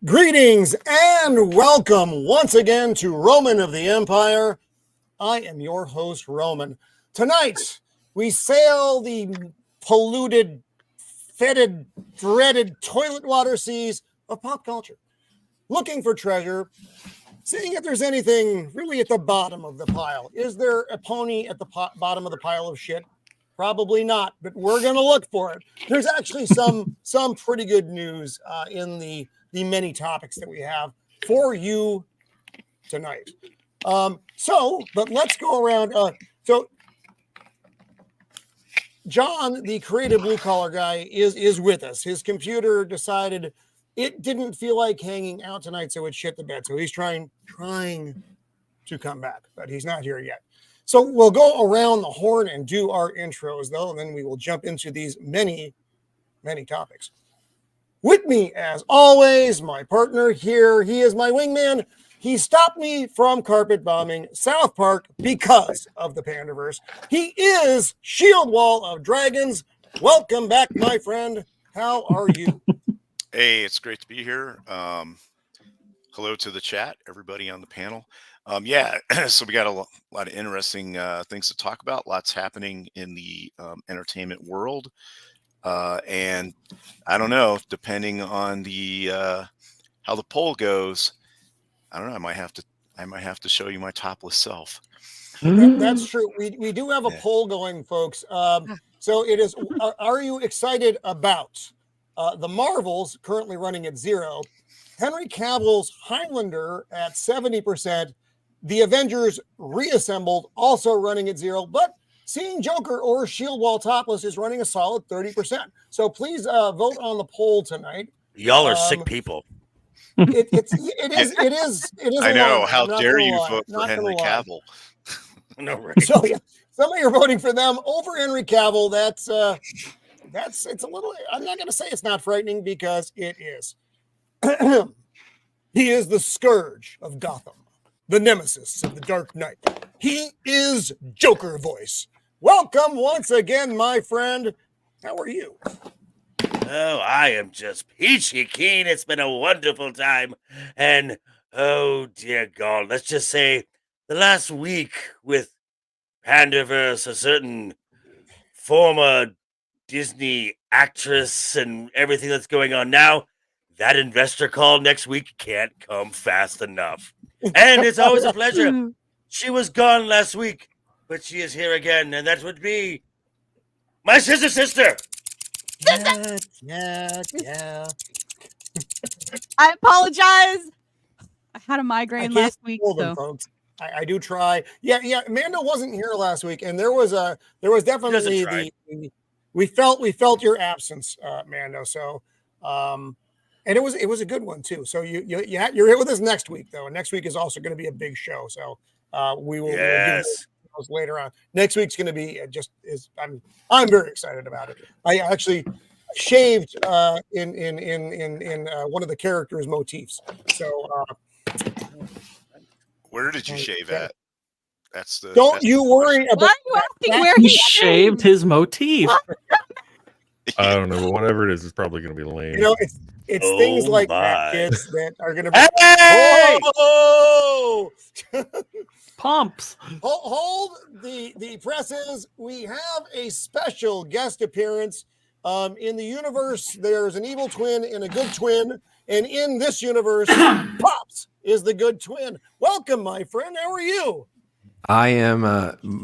Greetings and welcome once again to Roman of the Empire. I am your host, Roman. Tonight, we sail the polluted, fetid, dreaded toilet water seas of pop culture, looking for treasure, seeing if there's anything really at the bottom of the pile. Is there a pony at the bottom of the pile of shit? Probably not, but we're going to look for it. There's actually some pretty good news in the many topics that we have for you tonight. But let's go around. So John, the creative blue collar guy, is with us. His computer decided it didn't feel like hanging out tonight, so it shit the bed. So he's trying to come back, but he's not here yet. So we'll go around the horn and do our intros, though, and then we will jump into these many, many topics. With me, as always, my partner here. He is my wingman. He stopped me from carpet bombing South Park because of the Pandaverse. He is Shieldwall of Dragons. Welcome back, my friend. How are you? Hey, it's great to be here. Hello to the chat, everybody on the panel. So we got a lot of interesting things to talk about. Lots happening in the entertainment world. And I don't know, depending on the how the poll goes, I don't know. I might have to show you my topless self. That's true. We do have a poll going, folks. So it is. Are you excited about the Marvels currently running at 0? Henry Cavill's Highlander at 70%. The Avengers Reassembled also running at 0, but seeing Joker or Shieldwall topless is running a solid 30%. So please vote on the poll tonight. Y'all are sick people. It is. I know. How dare you vote for Henry Cavill? No, right. So yeah, some of you are voting for them over Henry Cavill. That's it's a little. I'm not going to say it's not frightening because it is. He is the scourge of Gotham, the nemesis of the Dark Knight. He is Joker voice. Welcome once again, my friend. How are you? Oh, I am just peachy keen. It's been a wonderful time. And, oh, dear God, let's just say the last week with Pandaverse, a certain former Disney actress and everything that's going on now, that investor call next week can't come fast enough. And it's always a pleasure. She was gone last week, but she is here again, and that would be my sister. Yeah. I apologize. I had a migraine last week. Folks. I do try. Yeah. Mando wasn't here last week, and there was definitely we felt your absence, Mando. So, and it was a good one too. So you're here with us next week, though, and next week is also going to be a big show. So we will give those later on. Next week's going to be I'm very excited about it. I actually shaved in one of the characters' motifs. So where did you shave at? Don't you worry about. Why are you asking where he shaved his motif? I don't know, but whatever it is, it's probably going to be lame. You know, it's things like that, kids, that are going to be. Hey! Oh! Pumps. Hold the presses. We have a special guest appearance. In the universe, there's an evil twin and a good twin, and in this universe, Pops is the good twin. Welcome, my friend. How are you? I am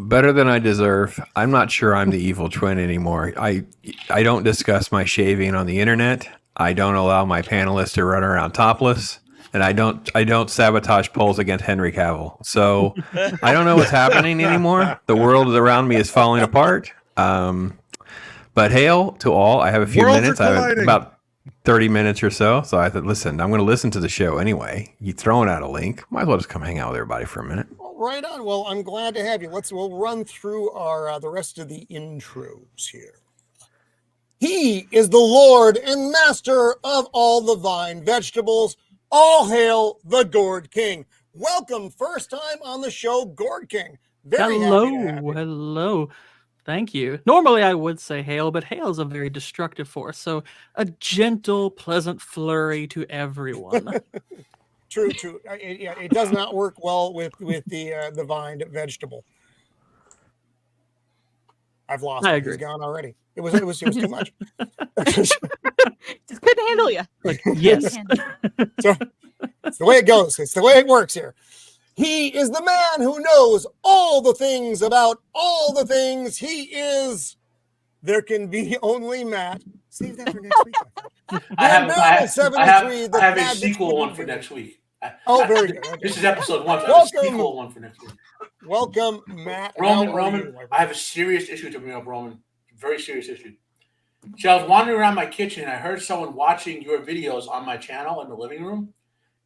better than I deserve. I'm not sure I'm the evil twin anymore. I don't discuss my shaving on the internet. I don't allow my panelists to run around topless, and I don't sabotage polls against Henry Cavill. So I don't know what's happening anymore. The world around me is falling apart. But hail to all. I have a few minutes. I have about 30 minutes or so. So I thought, listen, I'm going to listen to the show anyway. You throwing out a link. Might as well just come hang out with everybody for a minute. Well, right on. Well, I'm glad to have you. We'll run through our the rest of the intros here. He is the Lord and Master of all the vine vegetables. All hail the Gourd King. Welcome, first time on the show, Gourd King. Very happy to have you. Hello. Thank you. Normally I would say hail, but hail is a very destructive force. So a gentle, pleasant flurry to everyone. True. It does not work well with the vine vegetable. I've lost I him. agree. He's gone already. It was too much. Just couldn't handle you. Like, yes. So it's the way it goes. It's the way it works here. He is the man who knows all the things about all the things. He is. There can be only Matt. Save that for next week. I have a Bad sequel Bitch one for Movie. next week. Oh, very good. Okay. This is episode 1. So I have a sequel one for next week. Welcome, Matt. How are Roman, you, my I have a serious issue to bring up, Roman. Very serious issue. So I was wandering around my kitchen and I heard someone watching your videos on my channel in the living room.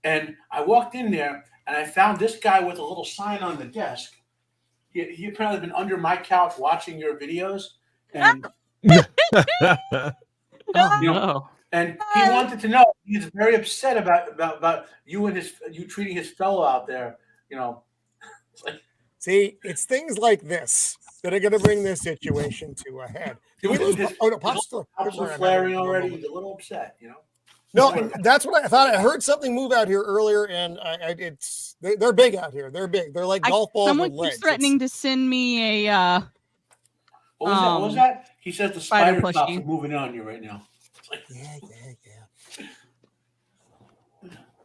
And I walked in there and I found this guy with a little sign on the desk. He apparently been under my couch watching your videos. And Oh, you know, no. and he wanted to know. He's very upset about you and you treating his fellow out there. You know, it's like, See, it's things like this that are going to bring this situation to a head. Pop's still flaring already. He's a little upset. You know. No, and that's what I thought. I heard something move out here earlier, and they're big out here. They're big. They're like golf balls Someone with keeps legs. threatening to send me a. What was that? He says the spider plushie. tops are moving on you right now. Yeah.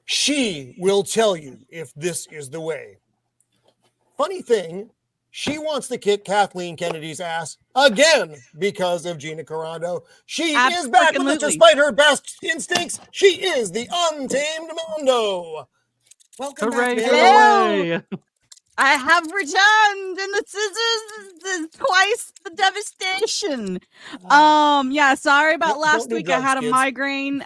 She will tell you if this is the way. Funny thing, she wants to kick Kathleen Kennedy's ass again because of Gina Carando. She is back with us despite her best instincts. She is the Untamed Mando. Welcome Hooray, back, get Mando. away. I have returned, and the scissors is twice the devastation. Yeah, sorry about Don't last do week. drugs, I had a kids. migraine.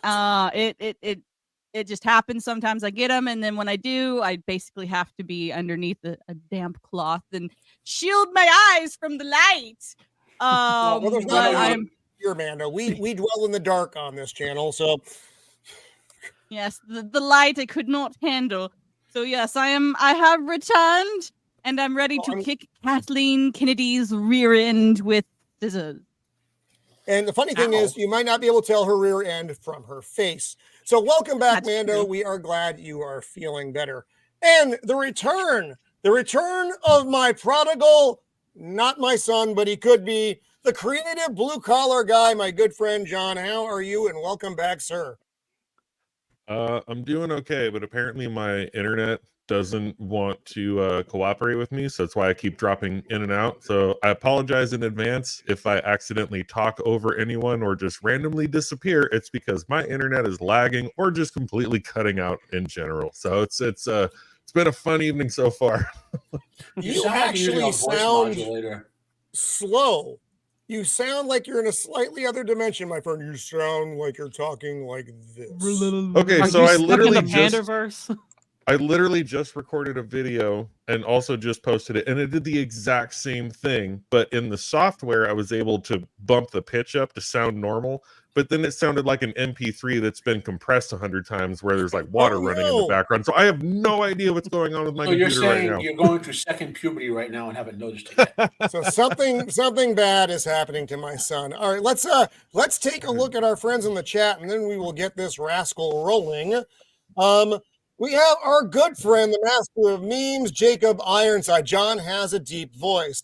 It just happens. Sometimes I get them, and then when I do, I basically have to be underneath a damp cloth and shield my eyes from the light. Well, there's But no I'm here, Mando. We dwell in the dark on this channel, so yes, the light I could not handle. So yes, I have returned, and I'm ready to kick Kathleen Kennedy's rear end with scissors. And the funny thing is, you might not be able to tell her rear end from her face. So welcome back, That's Mando. true. We are glad you are feeling better. And the return of my prodigal, not my son, but he could be, the creative blue-collar guy, my good friend John. How are you? And welcome back, sir. I'm doing okay, but apparently my internet doesn't want to cooperate with me, so that's why I keep dropping in and out. So I apologize in advance if I accidentally talk over anyone or just randomly disappear. It's because my internet is lagging or just completely cutting out in general. So it's been a fun evening so far. You sound like you're using actually a voice sound modulator. slow. You sound like you're in a slightly other dimension, my friend. You sound like you're talking like this. Okay, Are so you I stuck literally in the Pandaverse? I literally just recorded a video and also just posted it, and it did the exact same thing. But in the software, I was able to bump the pitch up to sound normal, but then it sounded like an MP3 that's been compressed 100 times, where there's like water running in the background. So I have no idea what's going on with my So you're computer right saying now. you're going through second puberty right now and haven't noticed it yet. So something bad is happening to my son. All right, let's take a look at our friends in the chat, and then we will get this rascal rolling. We have our good friend, the master of memes, Jacob Ironside. John has a deep voice.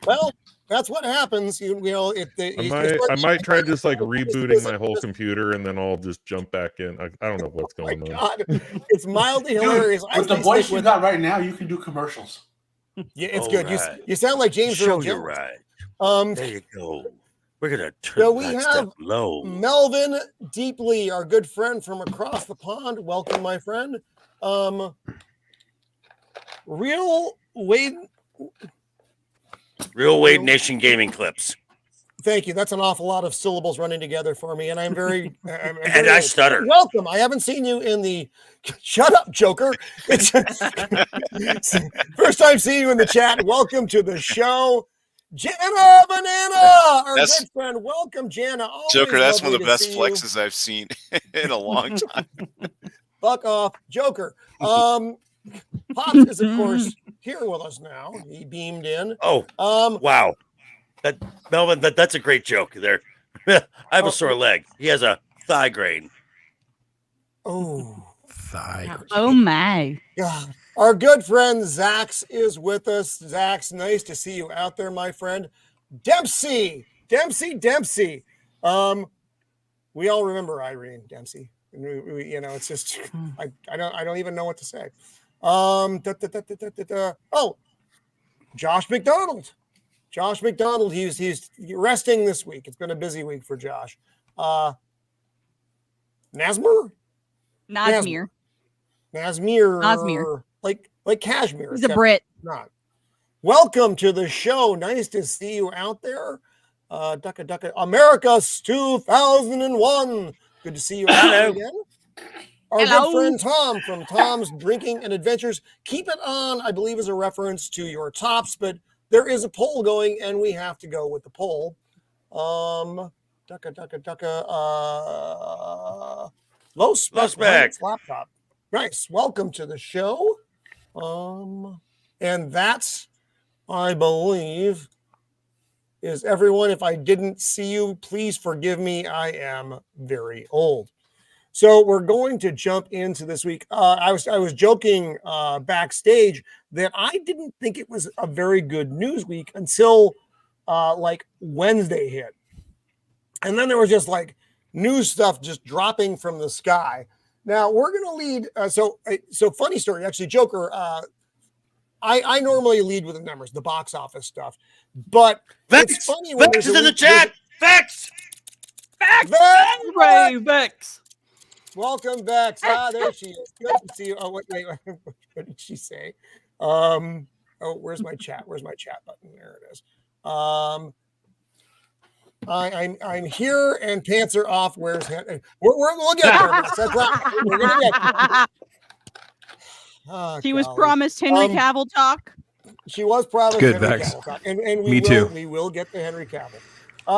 Well, that's what happens. You know, I might try just like rebooting my whole computer, and then I'll just jump back in. I don't know what's going on. God, it's mildly hilarious. With the voice you got right now, you can do commercials. Yeah, it's All good. right. You sound like James Earl Show you Jones. right. There you go. We're gonna turn So we that have stuff low. Melvin Deeply, our good friend from across the pond. Welcome, my friend. Real Wade Nation Gaming Clips. Thank you. That's an awful lot of syllables running together for me, and I'm very. And I stutter. Welcome. I haven't seen you in the. Shut up, Joker. It's first time seeing you in the chat. Welcome to the show, Jana Banana, our good friend. Welcome, Jana. Always Joker, that's one lovely of the to best see you. flexes I've seen in a long time. Fuck off, Joker. Pops is of course here with us now. He beamed in. Oh, wow. Melvin, that's a great joke there. I have a sore leg. He has a thigh grain. Oh, Thigh. Oh my. God. Our good friend Zax is with us. Zax, nice to see you out there, my friend. Dempsey. We all remember Irene Dempsey. It's just I don't even know what to say. Oh, Josh McDonald. He's resting this week. It's been a busy week for Josh. Nazmir, like cashmere. He's a Brit. Not. Welcome to the show. Nice to see you out there. Ducka America's 2001. Good to see you out there again. Our good friend Tom from Tom's Drinking and Adventures. Keep it on, I believe, is a reference to your tops, but there is a poll going, and we have to go with the poll. Low spec laptop. Nice. Welcome to the show. And that's, I believe, is everyone. If I didn't see you, please forgive me. I am very old. So we're going to jump into this week. I was joking backstage that I didn't think it was a very good news week until like Wednesday hit. And then there was just like news stuff just dropping from the sky. Now we're going to lead. So funny story, actually, Joker. I normally lead with the numbers, the box office stuff, but Vex, it's funny when Vex is in the chat. Vex. Hooray, Vex. Welcome back. There she is. Good to see you. Oh, wait. What did she say? Where's my chat? Where's my chat button? There it is. I'm here and pants are off. We'll get there. We'll get we're gonna get there. Oh, she was promised Henry Cavill talk. She was promised good, Henry Vex. Cavill talk, and we will get the Henry Cavill.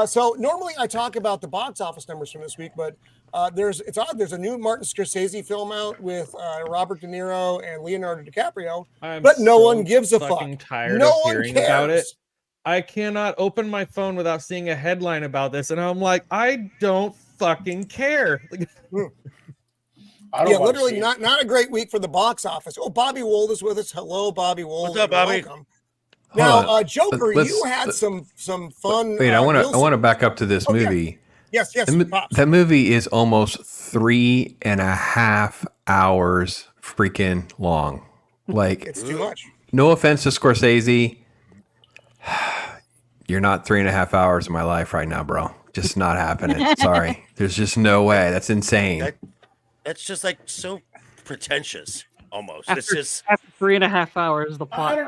So normally I talk about the box office numbers from this week, but it's odd. There's a new Martin Scorsese film out with Robert De Niro and Leonardo DiCaprio, but no one gives a fuck. Tired no of one hearing cares about it. I cannot open my phone without seeing a headline about this, and I'm like, I don't fucking care. Literally not a great week for the box office. Oh, Bobby Wold is with us. Hello, Bobby Wold. What's up, Bobby? Welcome. Now, Joker, you had some fun. Wait, I want to back up to this movie. Yes. That movie is almost 3.5 hours freaking long. Like, it's too much. No offense to Scorsese, you're not 3.5 hours of my life right now, bro. Just not happening. Sorry, there's just no way. That's insane. That's just like so pretentious, almost. After 3.5 hours, the plot. I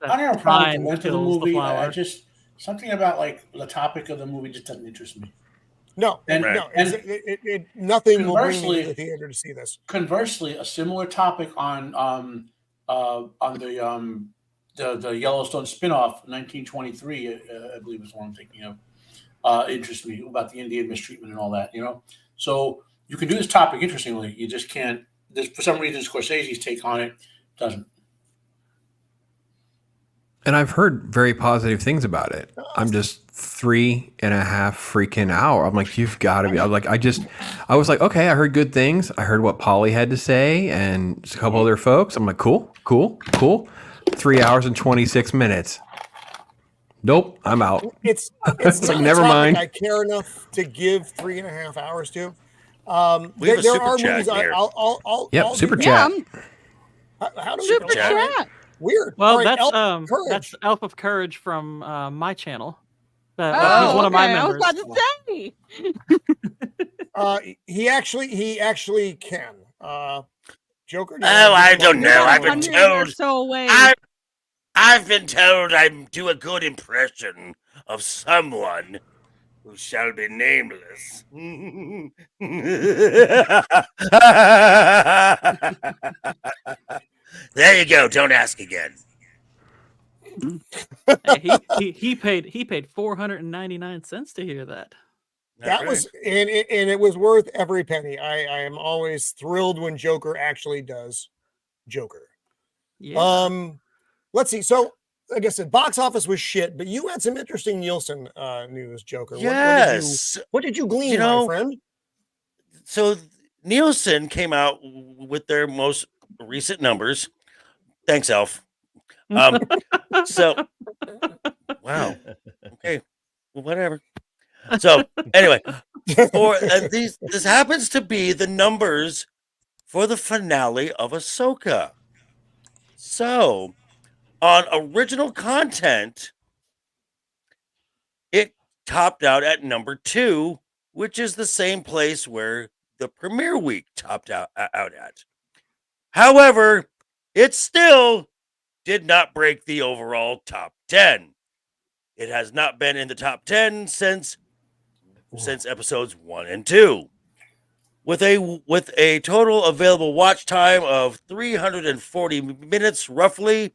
don't have a problem with the movie. I just something about like the topic of the movie just doesn't interest me. No, nothing will bring me to the theater to see this. Conversely, a similar topic on the Yellowstone spinoff, 1923, I believe is the one I'm thinking of. Interests me about the Indian mistreatment and all that. So you can do this topic interestingly. You just can't. For some reason, Scorsese's take on it doesn't. And I've heard very positive things about it. I'm just 3.5 freaking hour. I'm like, you've got to be. I was like, okay, I heard good things. I heard what Polly had to say and a couple other folks. I'm like, cool. 3 hours and 26 minutes. Nope, I'm out. It's like, never mind. I care enough to give 3.5 hours to. We have a super chat here. I'll super chat. How do super chat? Weird. Well, right, that's Elf of Courage from my channel. He's one of my members. I was about to say. He actually can. Joker. I don't know. I've been told. I've been told I do a good impression of someone who shall be nameless. There you go. Don't ask again. He paid 499 cents to hear that. That was and it was worth every penny. I am always thrilled when Joker actually does Joker. Yeah. Let's see. So like I said, box office was shit, but you had some interesting Nielsen news, Joker. Yes. What did you glean, You know, my friend? So Nielsen came out with their most recent numbers. Thanks, Elf. So, wow. Okay. Well, whatever. So, anyway, for this happens to be the numbers for the finale of Ahsoka. So, on original content, it topped out at number 2, which is the same place where the premiere week topped out at. However, it still did not break the overall top 10. It has not been in the top 10 since episodes 1 and 2. With a total available watch time of 340 minutes roughly,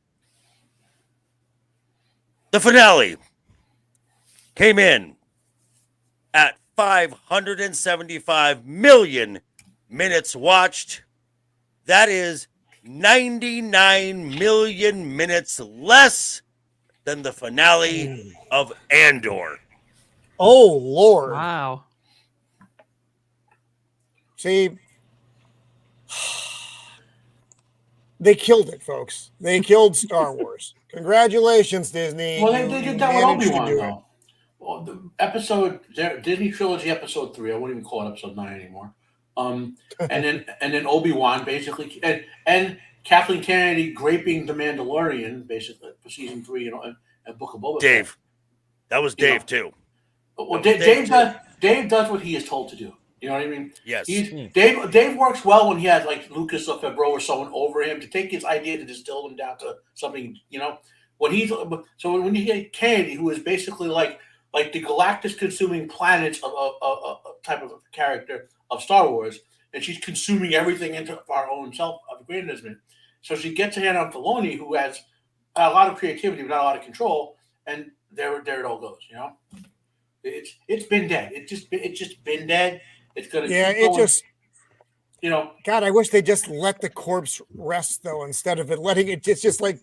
the finale came in at 575 million minutes watched. That is 99 million minutes less than the finale of Andor. Oh, Lord. Wow. See, they killed it, folks. They killed Star Wars. Congratulations, Disney. Well, they did that with managed to Obi-Wan, do it. though. Well, the Disney trilogy episode 3. I wouldn't even call it episode 9 anymore. And then Obi-Wan basically, and Kathleen Kennedy graping the Mandalorian basically for season 3 and Book of Boba Fett. Dave, that was Dave too. Well, Dave does what he is told to do. You know what I mean? Yes. Dave works well when he has like Lucas or Favreau or someone over him to take his idea to distill them down to something. You know, when you get Kennedy, who is basically like the Galactus consuming planets of type of character of Star Wars, and she's consuming everything into our own self-aggrandizement. So she gets a hand on Filoni, who has a lot of creativity but not a lot of control, and there it all goes. You know, it's been dead. It's just been dead. It's gonna you know. God, I wish they just let the corpse rest though, instead of it letting it. It's just like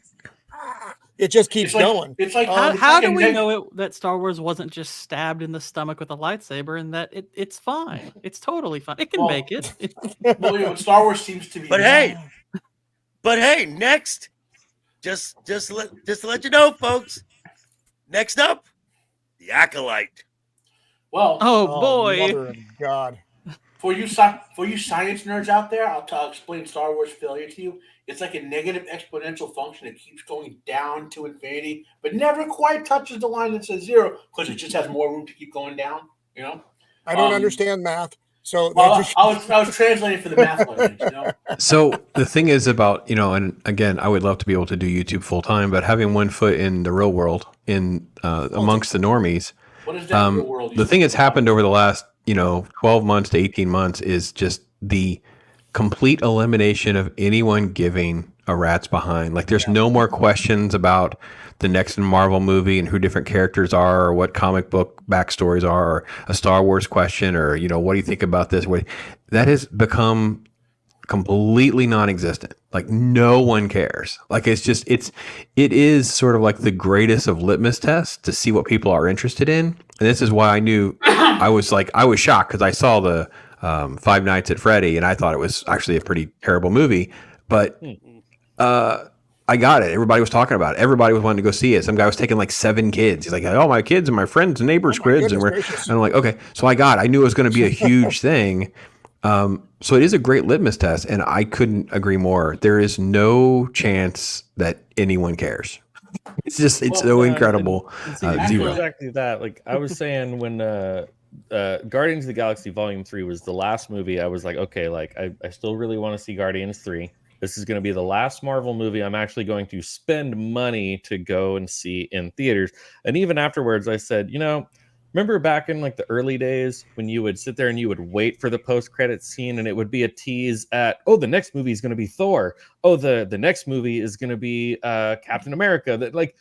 it just keeps going. It's like How do we know that Star Wars wasn't just stabbed in the stomach with a lightsaber, and that it's fine? It's totally fine. It can make it. Well, Star Wars seems to be. But hey, next, just to let you know, folks. Next up, the Acolyte. Well, oh boy, Mother of God. For you science nerds out there, I'll explain Star Wars failure to you. It's like a negative exponential function that keeps going down to infinity, but never quite touches the line that says 0 because it just has more room to keep going down. You know, I don't understand math, so I was translating for the math audience. You know, So the thing is about, and again, I would love to be able to do YouTube full time, but having one foot in the real world, amongst the normies, what is that real world? the thing that's happened over the last 12 months to 18 months is just the complete elimination of anyone giving a rat's behind. Like there's no more questions about the next Marvel movie and who different characters are or what comic book backstories are, or a Star Wars question, or what do you think about this? That has become completely non-existent. Like no one cares. Like it is sort of like the greatest of litmus tests to see what people are interested in. And this is why I knew I was shocked because I saw the Five Nights at Freddy and I thought it was actually a pretty terrible movie, but I got it. Everybody was talking about it. Everybody was wanting to go see it. Some guy was taking like 7 kids. He's like, oh, my kids and my friends and neighbors' kids. And I'm like, okay. So I knew it was going to be a huge thing. So it is a great litmus test, and I couldn't agree more. There is no chance that anyone cares. It's so incredible. Zero. Exactly that. Like I was saying when Guardians of the Galaxy Volume 3 was the last movie, I was like, okay, like I still really want to see Guardians 3. This is going to be the last Marvel movie I'm actually going to spend money to go and see in theaters. And even afterwards, I said, remember back in like the early days when you would sit there and you would wait for the post-credit scene and it would be a tease at, oh, the next movie is going to be Thor. Oh, the next movie is going to be Captain America. That like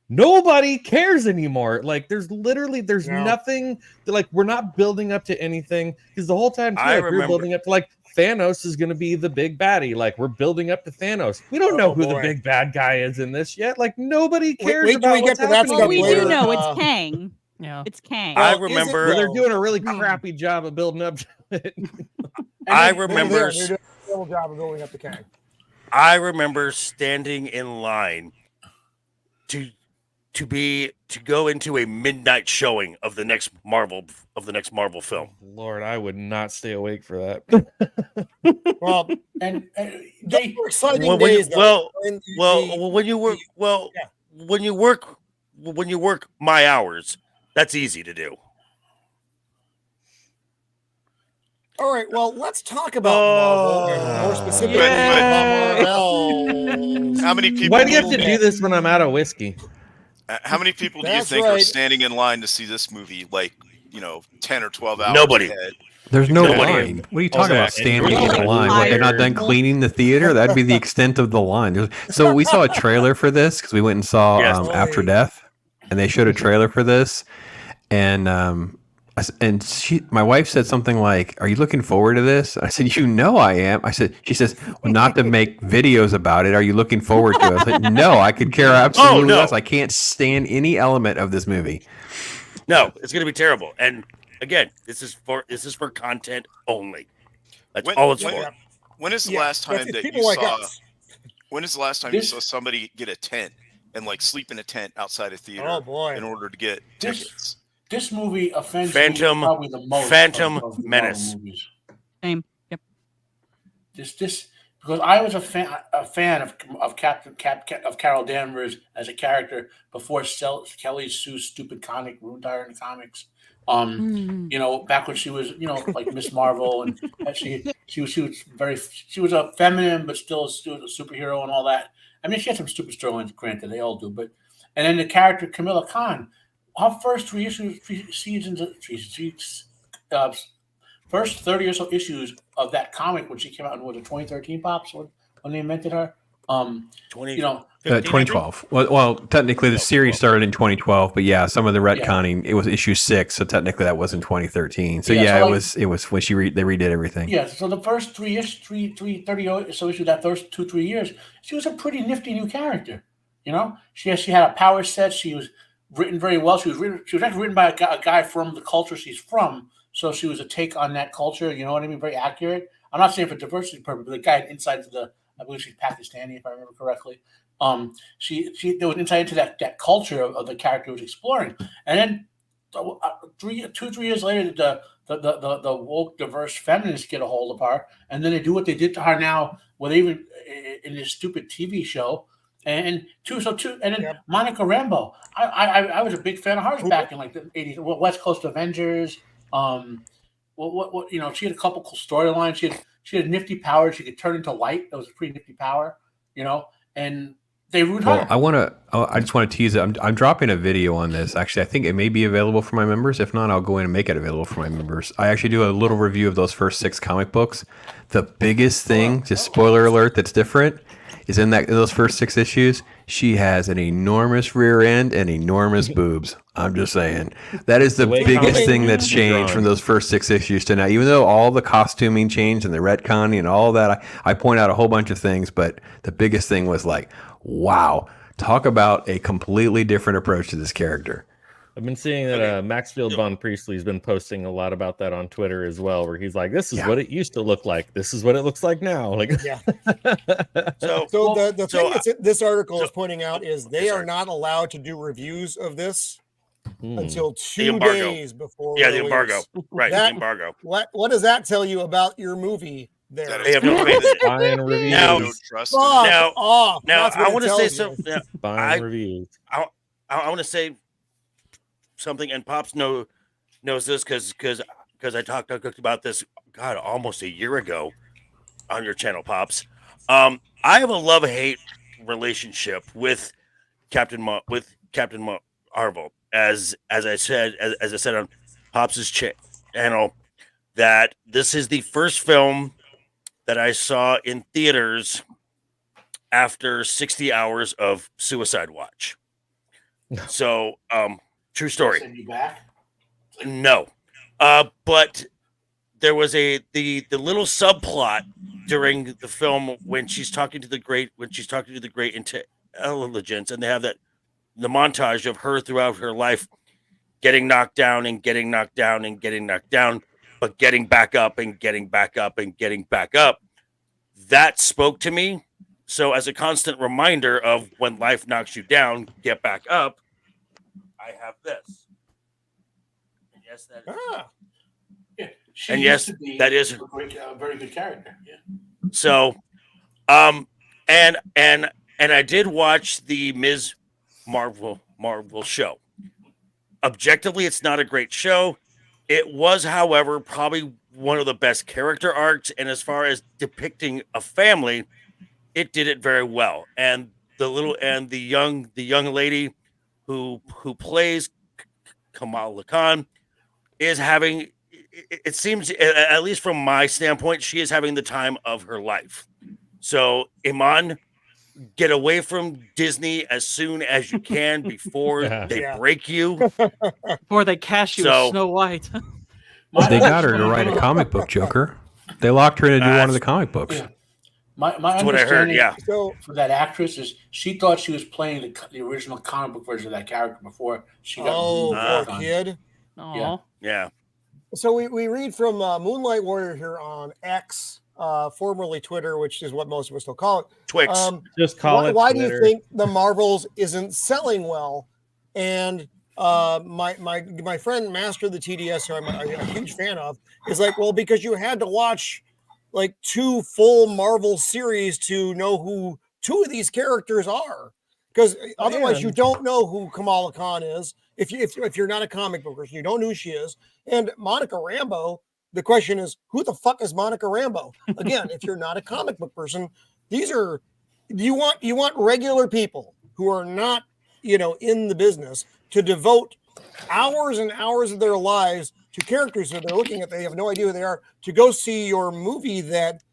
nobody cares anymore. Like there's nothing that, like we're not building up to anything because the whole time we're building up to like Thanos is going to be the big baddie. Like, we're building up to Thanos. We don't know who the boy. big bad guy is in this yet. Like, nobody cares wait till about we get what's to that happening. Well, we later, do know uh, it's Kang. Yeah. It's Kang. Well, I is it, remember. Well, they're though? doing a really crappy job of building up to it. I then- remember. They're doing a terrible job of building up the Kang. I remember standing in line to go into a midnight showing of the next Marvel film. Lord, I would not stay awake for that. Well, and those they were exciting Well, when you- days, though. And when you work when you work my hours, that's easy to do. All right, well, let's talk about Marvel, and more specifically Yay! Marvel. How many people? Why do you have to will- do this when I'm out of whiskey? How many people do you That's think are right. standing in line to see this movie? Like, 10 or 12 hours. Nobody. ahead? There's no Nobody- line. What are you talking about? Zach, and Standing you're in line? What, they're not done cleaning the theater? That'd be the extent of the line. So we saw a trailer for this because we went and saw Yes. After Death, and they showed a trailer for this, and my wife said something like, "Are you looking forward to this?" I said, I am. She says, well, not to make videos about it. Are you looking forward to it? I was like, no, I could care absolutely no. less. I can't stand any element of this movie. No, it's going to be terrible. And again, this is for content only. That's all it's for. When is the Yeah, last time that's that people you like saw? us. When is the last time you saw somebody get a tent and like sleep in a tent outside a theater Oh, boy. in order to get This- tickets? This movie offends Phantom- me probably the most. Phantom of the Menace. Marvel movies. Same. Yep. This because I was a fan of Carol Danvers as a character before Kelly Sue's stupid comic ruined her in the comics. Back when she was, like Miss Marvel, and she was a feminine but still a superhero and all that. I mean, she had some stupid storylines, granted, they all do. And then the character Camilla Khan, her first first 30 or so issues of that comic when she came out in 2013 pops when they invented her. 2012. Well, technically the series started in 2012, but yeah, some of the retconning, it was issue 6, so technically that was in 2013. So Yeah, yeah, so it was when they redid everything. Yeah, so the first 30 or so issues, that first 2-3 years, she was a pretty nifty new character. She had a power set. She was written very well. She was actually written by a guy from the culture she's from, so she was a take on that culture. You know what I mean? Very accurate. I'm not saying for diversity purpose, but the guy had insight to I believe she's Pakistani, if I remember correctly. There was insight into that culture of the character was exploring, and then 2-3 years later, the woke, diverse feminists get a hold of her, and then they do what they did to her now, with even in this stupid TV show. And then Monica Rambeau. I was a big fan of hers back in like the 80s. West Coast Avengers. She had a couple cool storylines. She had nifty power. She could turn into light. That was a pretty nifty power. And they ruined her. I just want to tease it. I'm dropping a video on this. Actually, I think it may be available for my members. If not, I'll go in and make it available for my members. I actually do a little review of those first 6 comic books. The biggest thing, just spoiler alert, that's different is in those first 6 issues, she has an enormous rear end and enormous boobs. I'm just saying. That is the biggest thing that's changed from those first 6 issues to now. Even though all the costuming changed and the retconning and all that, I point out a whole bunch of things, but the biggest thing was like, wow, talk about a completely different approach to this character. I've been seeing that Maxfield Von Priestley's been posting a lot about that on Twitter as well, where he's like, "This is what it used to look like. This is what it looks like now." Like, yeah. So the thing that this article is pointing out is they are not allowed to do reviews of this until 2 days before. Yeah, the embargo. Right, the embargo. What does that tell you about your movie? There, they have no faith. Buying reviews. Now, I want to say something. Buying reviews. I want to say something, and Pops knows this because I talked about this almost a year ago on your channel, Pops. I have a love-hate relationship with Captain Marvel, as I said on Pops' channel, that this is the first film that I saw in theaters after 60 hours of suicide watch. So, true story. Send you back? No, but there was the little subplot during the film when she's talking to the great intelligence, and they have the montage of her throughout her life getting knocked down and getting knocked down and getting knocked down, but getting back up and getting back up and getting back up. That spoke to me. So as a constant reminder of when life knocks you down, get back up, I have this. And yes, that is. Yeah, she And used yes, to be that is a great, very good character. Yeah. So, and I did watch the Ms. Marvel show. Objectively, it's not a great show. It was, however, probably one of the best character arcs, and as far as depicting a family, it did it very well. And the young lady who plays Kamala Khan is having, it seems, at least from my standpoint, she is having the time of her life. So, Iman, get away from Disney as soon as you can before they break you. Before they cash you with Snow White. They got her to write a comic book, Joker. They locked her in to do one of the comic books. Yeah. My That's what I heard, yeah. So for that actress is she thought she was playing the original comic book version of that character before she got poor kid. Yeah. So we read from Moonlight Warrior here on X, formerly Twitter, which is what most of us still call it. Twix. Just call it Why do you Twitter. think the Marvels isn't selling well? And my friend Master of the TDS, who I'm a huge fan of, is like, well, because you had to watch like 2 full Marvel series to know who 2 of these characters are, because otherwise you don't know who Kamala Khan is. If you're not a comic book person, you don't know who she is. And Monica Rambeau, the question is, who the fuck is Monica Rambeau? Again, if you're not a comic book person, these are you want regular people who are not in the business to devote hours and hours of their lives to characters that they're looking at, they have no idea who they are, to go see your movie that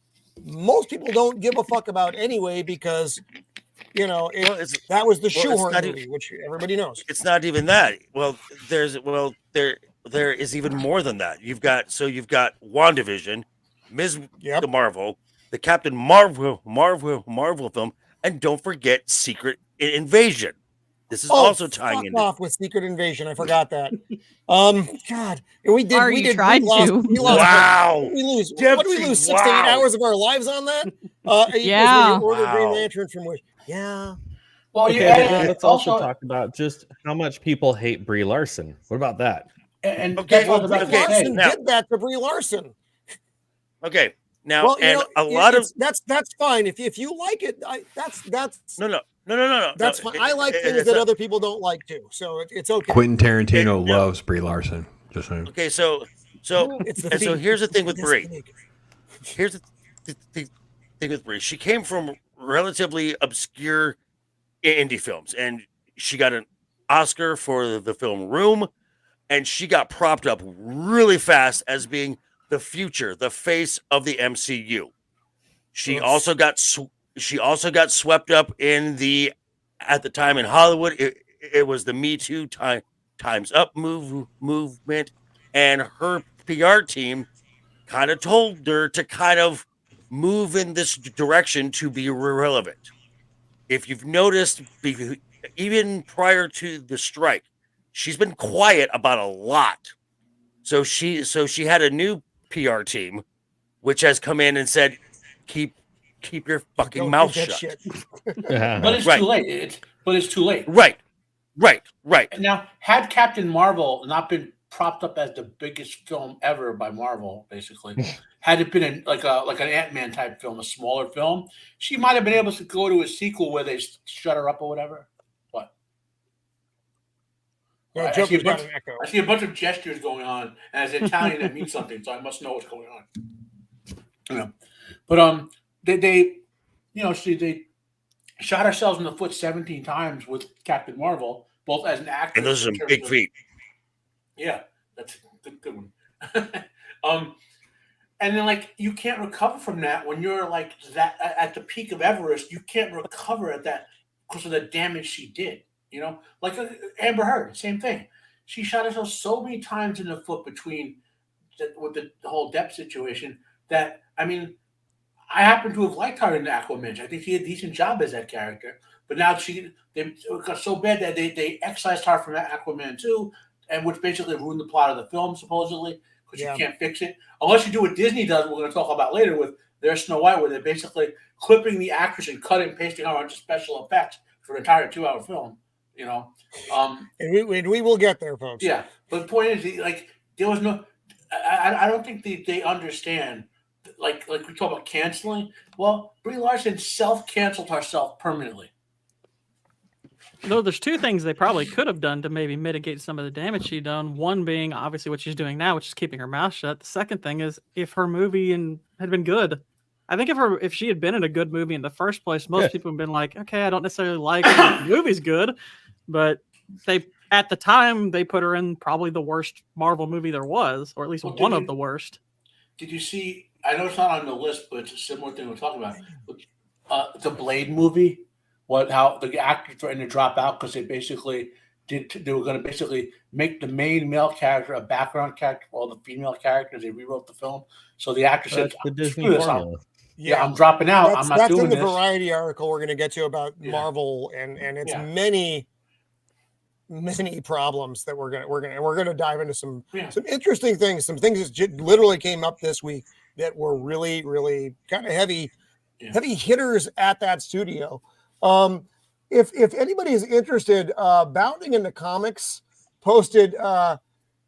most people don't give a fuck about anyway, because that was the shoehorn movie, which everybody knows. It's not even that. There is even more than that. You've got WandaVision, Ms. Marvel, the Captain Marvel film, and don't forget Secret Invasion. This is also tying into off with Secret Invasion. I forgot that. God, we did. Or we you did. tried we lost, to. we lost, Wow. What did we lose? Dempsey, What did we lose? 6 to 8 hours of our lives on that. Yeah. Order Green Lantern from Wish. Yeah. Well, Okay, but then let's also talk about just how much people hate Brie Larson. What about that? And Okay, that's what I was about to say. Larson did that to Brie Larson. Okay, now that's fine if you like it. That's no. That's fine. I like things that other people don't like too, so it's okay. Quentin Tarantino loves Brie Larson. Just saying. Okay, so here's the thing with Brie. Here's the thing with Brie. She came from relatively obscure indie films, and she got an Oscar for the film Room, and she got propped up really fast as being the future, the face of the MCU. She also got swept up in at the time in Hollywood. It was the Me Too Time's Up movement, and her PR team kind of told her to kind of move in this direction to be relevant. If you've noticed, even prior to the strike, she's been quiet about a lot. So she had a new PR team, which has come in and said, keep your fucking mouth shut. But it's too late. It's too late. Right. Now, had Captain Marvel not been propped up as the biggest film ever by Marvel, basically, had it been like an Ant-Man type film, a smaller film, she might have been able to go to a sequel where they shut her up or whatever. What? Yeah, I see a bunch of gestures going on, and as Italian, that means something, so I must know what's going on. But they shot ourselves in the foot 17 times with Captain Marvel, both as an actor. And those are some big feet. Yeah, that's a good one. And then you can't recover from that when you're like that at the peak of Everest. You can't recover at that because of the damage she did. Like Amber Heard, same thing. She shot herself so many times in the foot between with the whole Depp situation. That I mean, I happen to have liked her in Aquaman. I think she did a decent job as that character. But now they got so bad that they excised her from Aquaman 2, and which basically ruined the plot of the film supposedly because you can't fix it unless you do what Disney does. We're going to talk about later with their Snow White, where they're basically clipping the actress and cutting and pasting her onto special effects for an entire 2-hour film. And we will get there, folks. Yeah, but the point is, like, there was no. I don't think they understand. Like we talk about canceling. Well, Brie Larson self-canceled herself permanently. No, there's two things they probably could have done to maybe mitigate some of the damage she done. One being obviously what she's doing now, which is keeping her mouth shut. The second thing is if her movie had been good. I think if she had been in a good movie in the first place, most people have been like, okay, I don't necessarily like it, but the movie's good. But at the time they put her in probably the worst Marvel movie there was, or at least one of the worst. Did you see? I know it's not on the list, but it's a similar thing we're talking about. The Blade movie. How the actors threatened to drop out because they were going to basically make the main male character a background character for all the female characters. They rewrote the film, so the actor said, the Disney formula. Yeah, I'm dropping out. I'm not doing this. That's in the this. Variety article we're going to get to about Marvel and its many problems that we're going to dive into some interesting things, some things that literally came up this week that were really, really kind of heavy hitters at that studio. If anybody is interested, Bounding into Comics posted the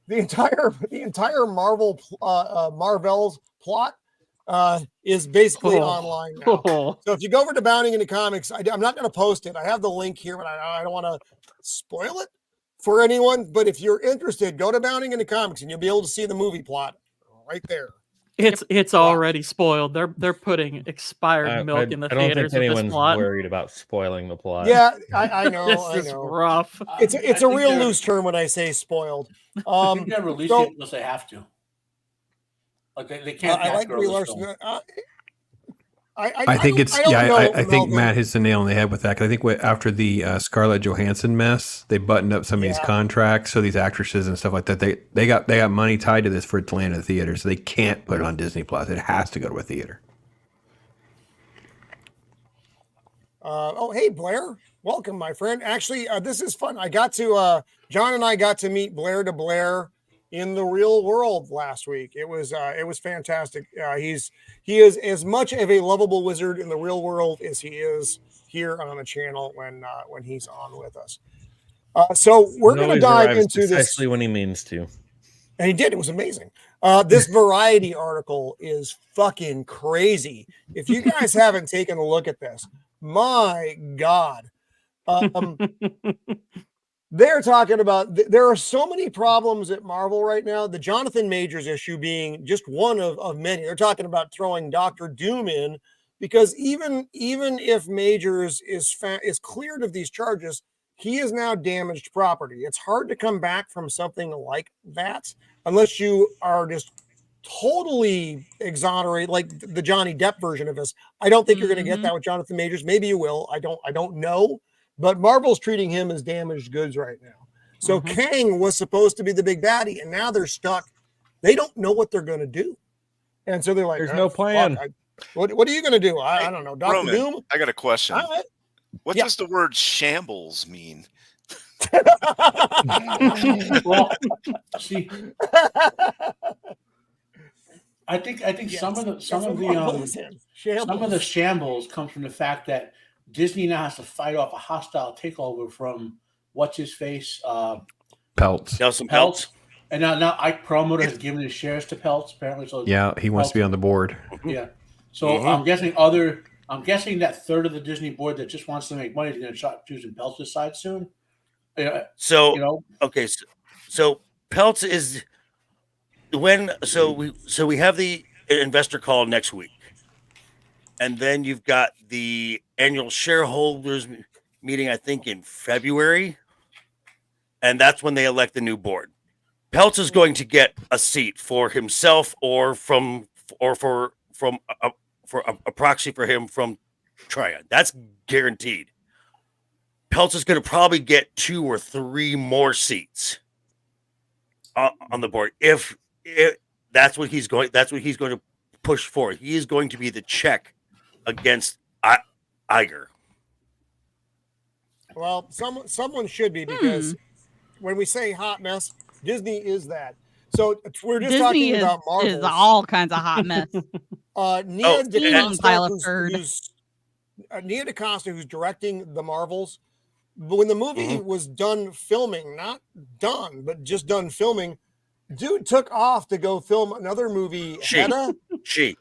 entire Marvel's plot is basically online now. So if you go over to Bounding into Comics, I'm not going to post it. I have the link here, but I don't want to spoil it for anyone. But if you're interested, go to Bounding into Comics and you'll be able to see the movie plot right there. It's already spoiled. They're putting expired milk in the theaters. I don't think anyone's plot. worried about spoiling the plot. Yeah, I know. This is rough. It's a real loose term when I say spoiled. I think they're releasing it unless they have to. Like they can't. I like Brie Larson. I think Matt hits the nail on the head with that. Because I think after the Scarlett Johansson mess, they buttoned up some of these contracts. So these actresses and stuff like that, they got money tied to this for it to land in the theater. So they can't put it on Disney Plus. It has to go to a theater. Hey Blair, welcome, my friend. Actually, this is fun. John and I got to meet Blair to Blair in the real world last week. It was fantastic. He is as much of a lovable wizard in the real world as he is here on the channel when he's on with us. So we're going to dive into this, especially when he means to. And he did. It was amazing. This Variety article is fucking crazy. If you guys haven't taken a look at this, my God. They're talking about there are so many problems at Marvel right now. The Jonathan Majors issue being just one of many. They're talking about throwing Dr. Doom in because even if Majors is cleared of these charges, he is now damaged property. It's hard to come back from something like that unless you are just totally exonerate, like the Johnny Depp version of this. I don't think you're going to get that with Jonathan Majors. Maybe you will. I don't know. But Marvel's treating him as damaged goods right now. So Kang was supposed to be the big baddie, and now they're stuck. They don't know what they're going to do. And so they're like, there's no plan. What are you going to do? I don't know. Dr. Roman, Doom? I got a question. Right. What does the word shambles mean? Well, see, I think some of the shambles comes from the fact that Disney now has to fight off a hostile takeover from what's his face, Peltz. Nelson Peltz. And now Ike Perlmutter has given his shares to Peltz apparently. So yeah, he wants to be on the board. Yeah, so I'm guessing that third of the Disney board that just wants to make money is going to start choosing Peltz's side soon. So Peltz is we have the investor call next week. And then you've got the annual shareholders meeting, I think, in February. And that's when they elect the new board. Peltz is going to get a seat for himself or for a proxy for him from Tryon. That's guaranteed. Peltz is going to probably get 2 or 3 more seats on the board. If That's what he's going to push for. He is going to be the check against Iger. Well, someone should be, because when we say hot mess, Disney is that. So we're just talking about Marvel. Is all kinds of hot mess. Nia DaCosta, Nia DaCosta, who's directing the Marvels, but when the movie was done filming, not done, but just done filming, dude took off to go film another movie. She.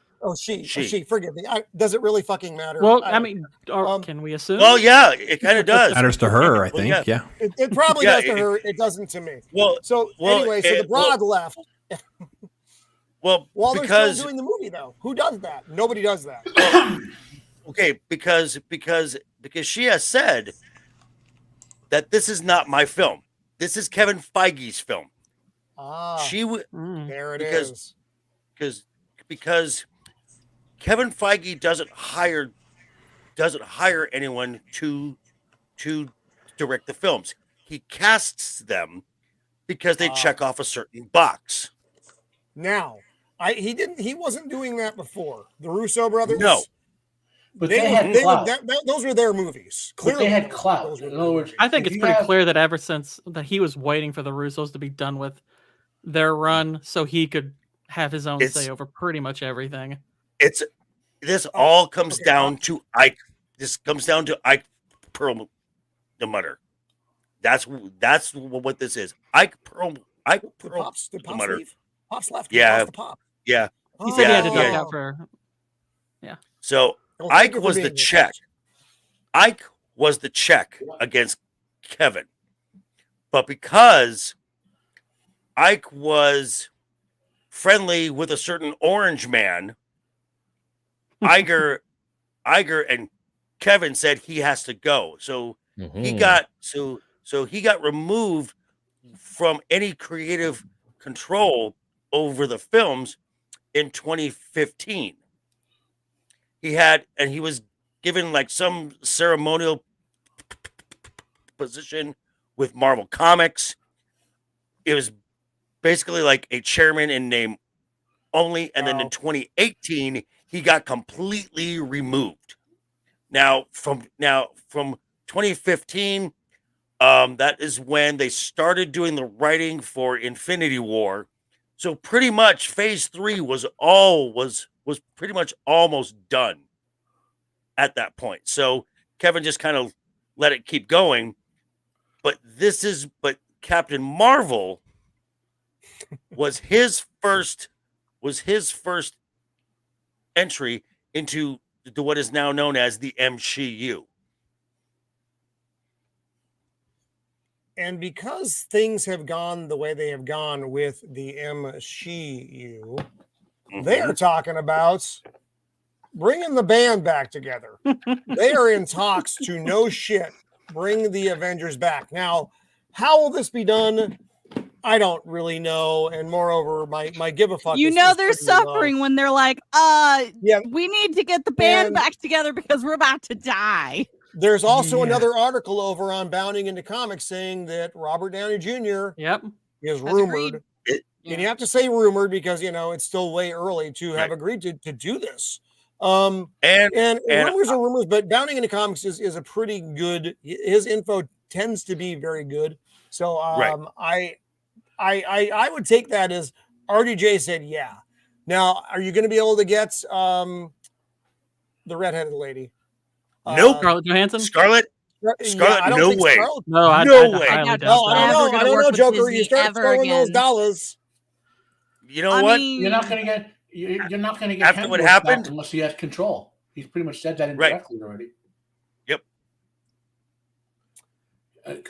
Forgive me. Does it really fucking matter? Well, I mean, can we assume? Well, yeah, it kind of does. Matters to her, I think. Yeah. It probably does to her. It doesn't to me. Anyway, so the broad left. Well, while they're still doing the movie, though, who does that? Nobody does that. Okay, because she has said that this is not my film. This is Kevin Feige's film. There it is. Because Kevin Feige doesn't hire anyone to direct the films. He casts them because they check off a certain box. Now, he wasn't doing that before. The Russo brothers? No. But they had clout. Those were their movies. Clearly, they had clout. In other words, I think it's pretty clear that ever since that he was waiting for the Russos to be done with their run so he could have his own say over pretty much everything. This all comes down to Ike. This comes down to Ike Perlmutter. That's what this is. Ike Perlmutter. Pop's left. Yeah. Pop. Yeah. He said he had to duck out for. Yeah. So Ike was the check. Ike was the check against Kevin, but because Ike was friendly with a certain orange man, Iger and Kevin said he has to go. So he got removed from any creative control over the films in 2015. He was given like some ceremonial position with Marvel Comics. It was basically like a chairman in name only, and then in 2018 he got completely removed. Now from 2015, that is when they started doing the writing for Infinity War. So pretty much Phase 3 was pretty much almost done at that point. So Kevin just kind of let it keep going. But Captain Marvel was his first entry into what is now known as the MCU. And because things have gone the way they have gone with the MCU, they are talking about bringing the band back together. They are in talks to no shit bring the Avengers back. Now, how will this be done? I don't really know. And moreover, my give a fuck. They're suffering when they're like, we need to get the band back together because we're about to die. There's also another article over on Bounding Into Comics saying that Robert Downey Jr. Is rumored. And you have to say rumored because, it's still way early to have agreed to do this. And rumors are rumors, but Bounding Into Comics is a pretty good, his info tends to be very good. So I would take that as RDJ said, yeah. Now, are you going to be able to get the redheaded lady? Nope. Scarlett Johansson? Scarlett, no way. No way. I don't know, Joker. You start throwing those dollars. You know what? You're not going to get. You're not going to get after what happened unless he has control. He's pretty much said that indirectly already. Yep.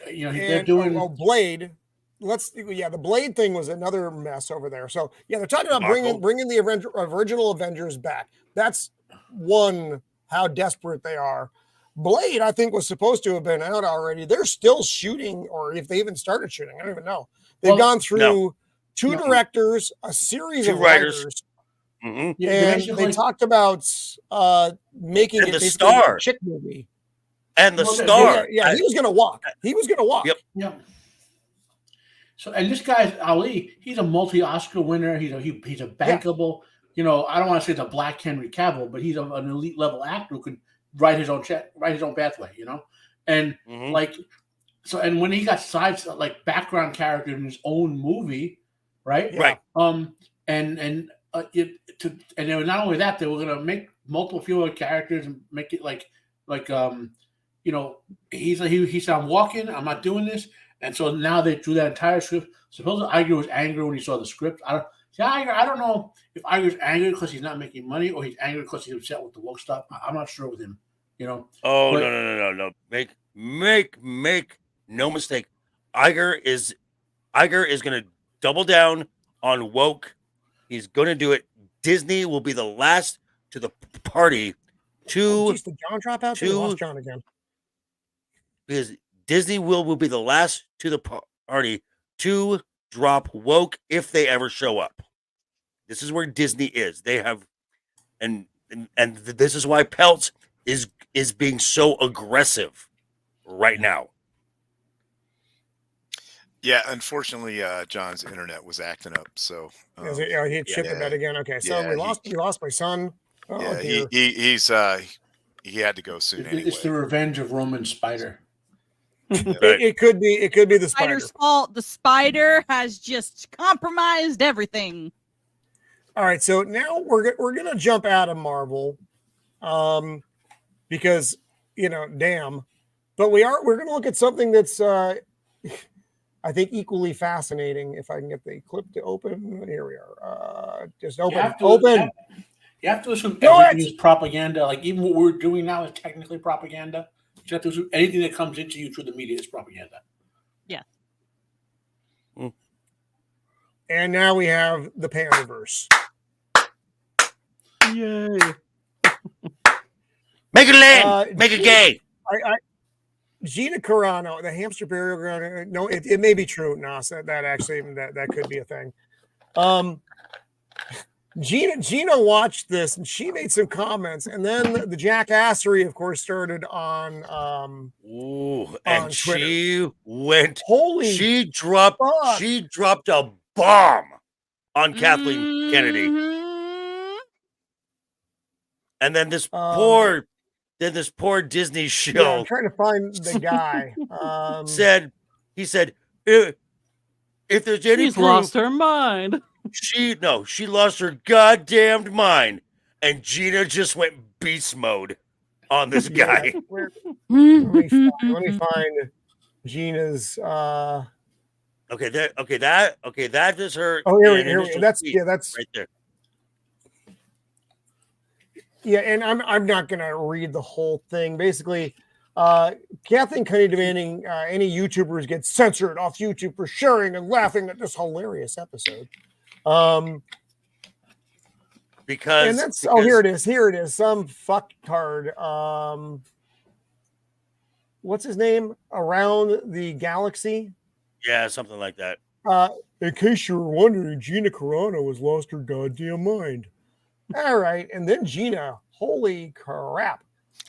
They're doing Blade. The Blade thing was another mess over there. So they're talking about bringing the original Avengers back. That's one. How desperate they are. Blade, I think, was supposed to have been out already. They're still shooting, or if they even started shooting, I don't even know. They've gone through two directors, a series of writers, and they talked about making it a chick movie. And the star. Yeah, he was going to walk. He was going to walk. Yep. Yeah. So, and this guy's Ali. He's a multi-Oscar winner. He's a bankable. You know, I don't want to say the Black Henry Cavill, but he's an elite level actor who can write his own pathway. You know, and like so, and when he got sides like background character in his own movie, right? Right. And then not only that, they were gonna make multiple fewer characters and make it like you know, he said, I'm walking, I'm not doing this. And so now they drew that entire script. Supposedly Iger was angry when he saw the script. I don't know if Iger's angry because he's not making money or he's angry because he's upset with the woke stuff. I'm not sure with him, you know. Oh, but, no. Make no mistake. Iger is going to double down on woke. He's going to do it. Disney will be the last to the party to... Did John drop out? We lost John again. Because Disney will be the last to the party to drop woke if they ever show up. This is where Disney is. They have, and this is why Peltz is being so aggressive right now. Yeah, unfortunately, John's internet was acting up. So he chipped the bed again. Okay, so we lost my son. Oh, yeah, he had to go soon. It's the revenge of Roman Spider. It could be the spider's fault. The spider has just compromised everything. All right, so now we're gonna jump out of Marvel, because damn, but we're gonna look at something that's I think equally fascinating. If I can get the clip to open, here we are. Just open. You have to assume everything is propaganda. Like even what we're doing now is technically propaganda. You have to assume anything that comes into you through the media is propaganda. Yeah. And now we have the Pandaverse. Yay. Make it land. Make it gay. Gina Carano, the hamster burial ground. No, it may be true, Nas. That actually that could be a thing. Gina watched this and she made some comments, and then the jackassery, of course, started on and Twitter. She went holy. She dropped a bomb on Kathleen Kennedy, and then this poor Disney show. Yeah, I'm trying to find the guy. He said, if there's any She's proof, lost her mind. She lost her goddamned mind, and Gina just went beast mode on this guy. Let me find Gina's. Okay, that is her. Oh, here that's right there. Yeah, and I'm not gonna read the whole thing. Basically, Kathleen Kennedy demanding any YouTubers get censored off YouTube for sharing and laughing at this hilarious episode. Because here it is. Some fucktard. What's his name? Around the Galaxy. Yeah, something like that. In case you were wondering, Gina Carano has lost her goddamn mind. All right, and then Gina, holy crap!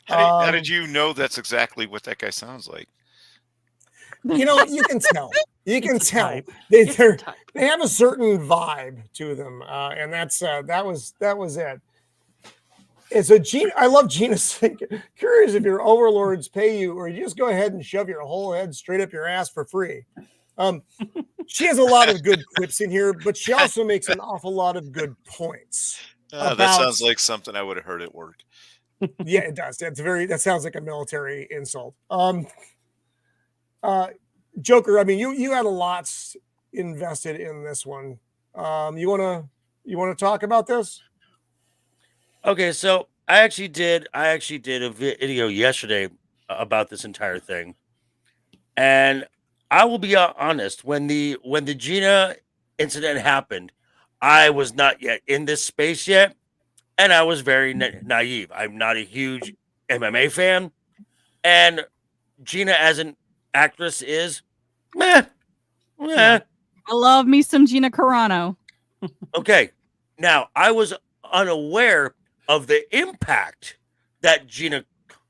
How did you know that's exactly what that guy sounds like? You can tell. You can tell. They have a certain vibe to them, and that was it. And so Gina, I love Gina saying, "Curious if your overlords pay you, or you just go ahead and shove your whole head straight up your ass for free." She has a lot of good quips in here, but she also makes an awful lot of good points. That sounds like something I would have heard at work. Yeah, it does. That sounds like a military insult. Joker, I mean, you had a lot invested in this one. You wanna talk about this? Okay, so I actually did a video yesterday about this entire thing, and I will be honest. When the Gina incident happened, I was not yet in this space yet, and I was very naive. I'm not a huge MMA fan, and Gina as an actress is meh. I love me some Gina Carano. Okay, now I was unaware of the impact that Gina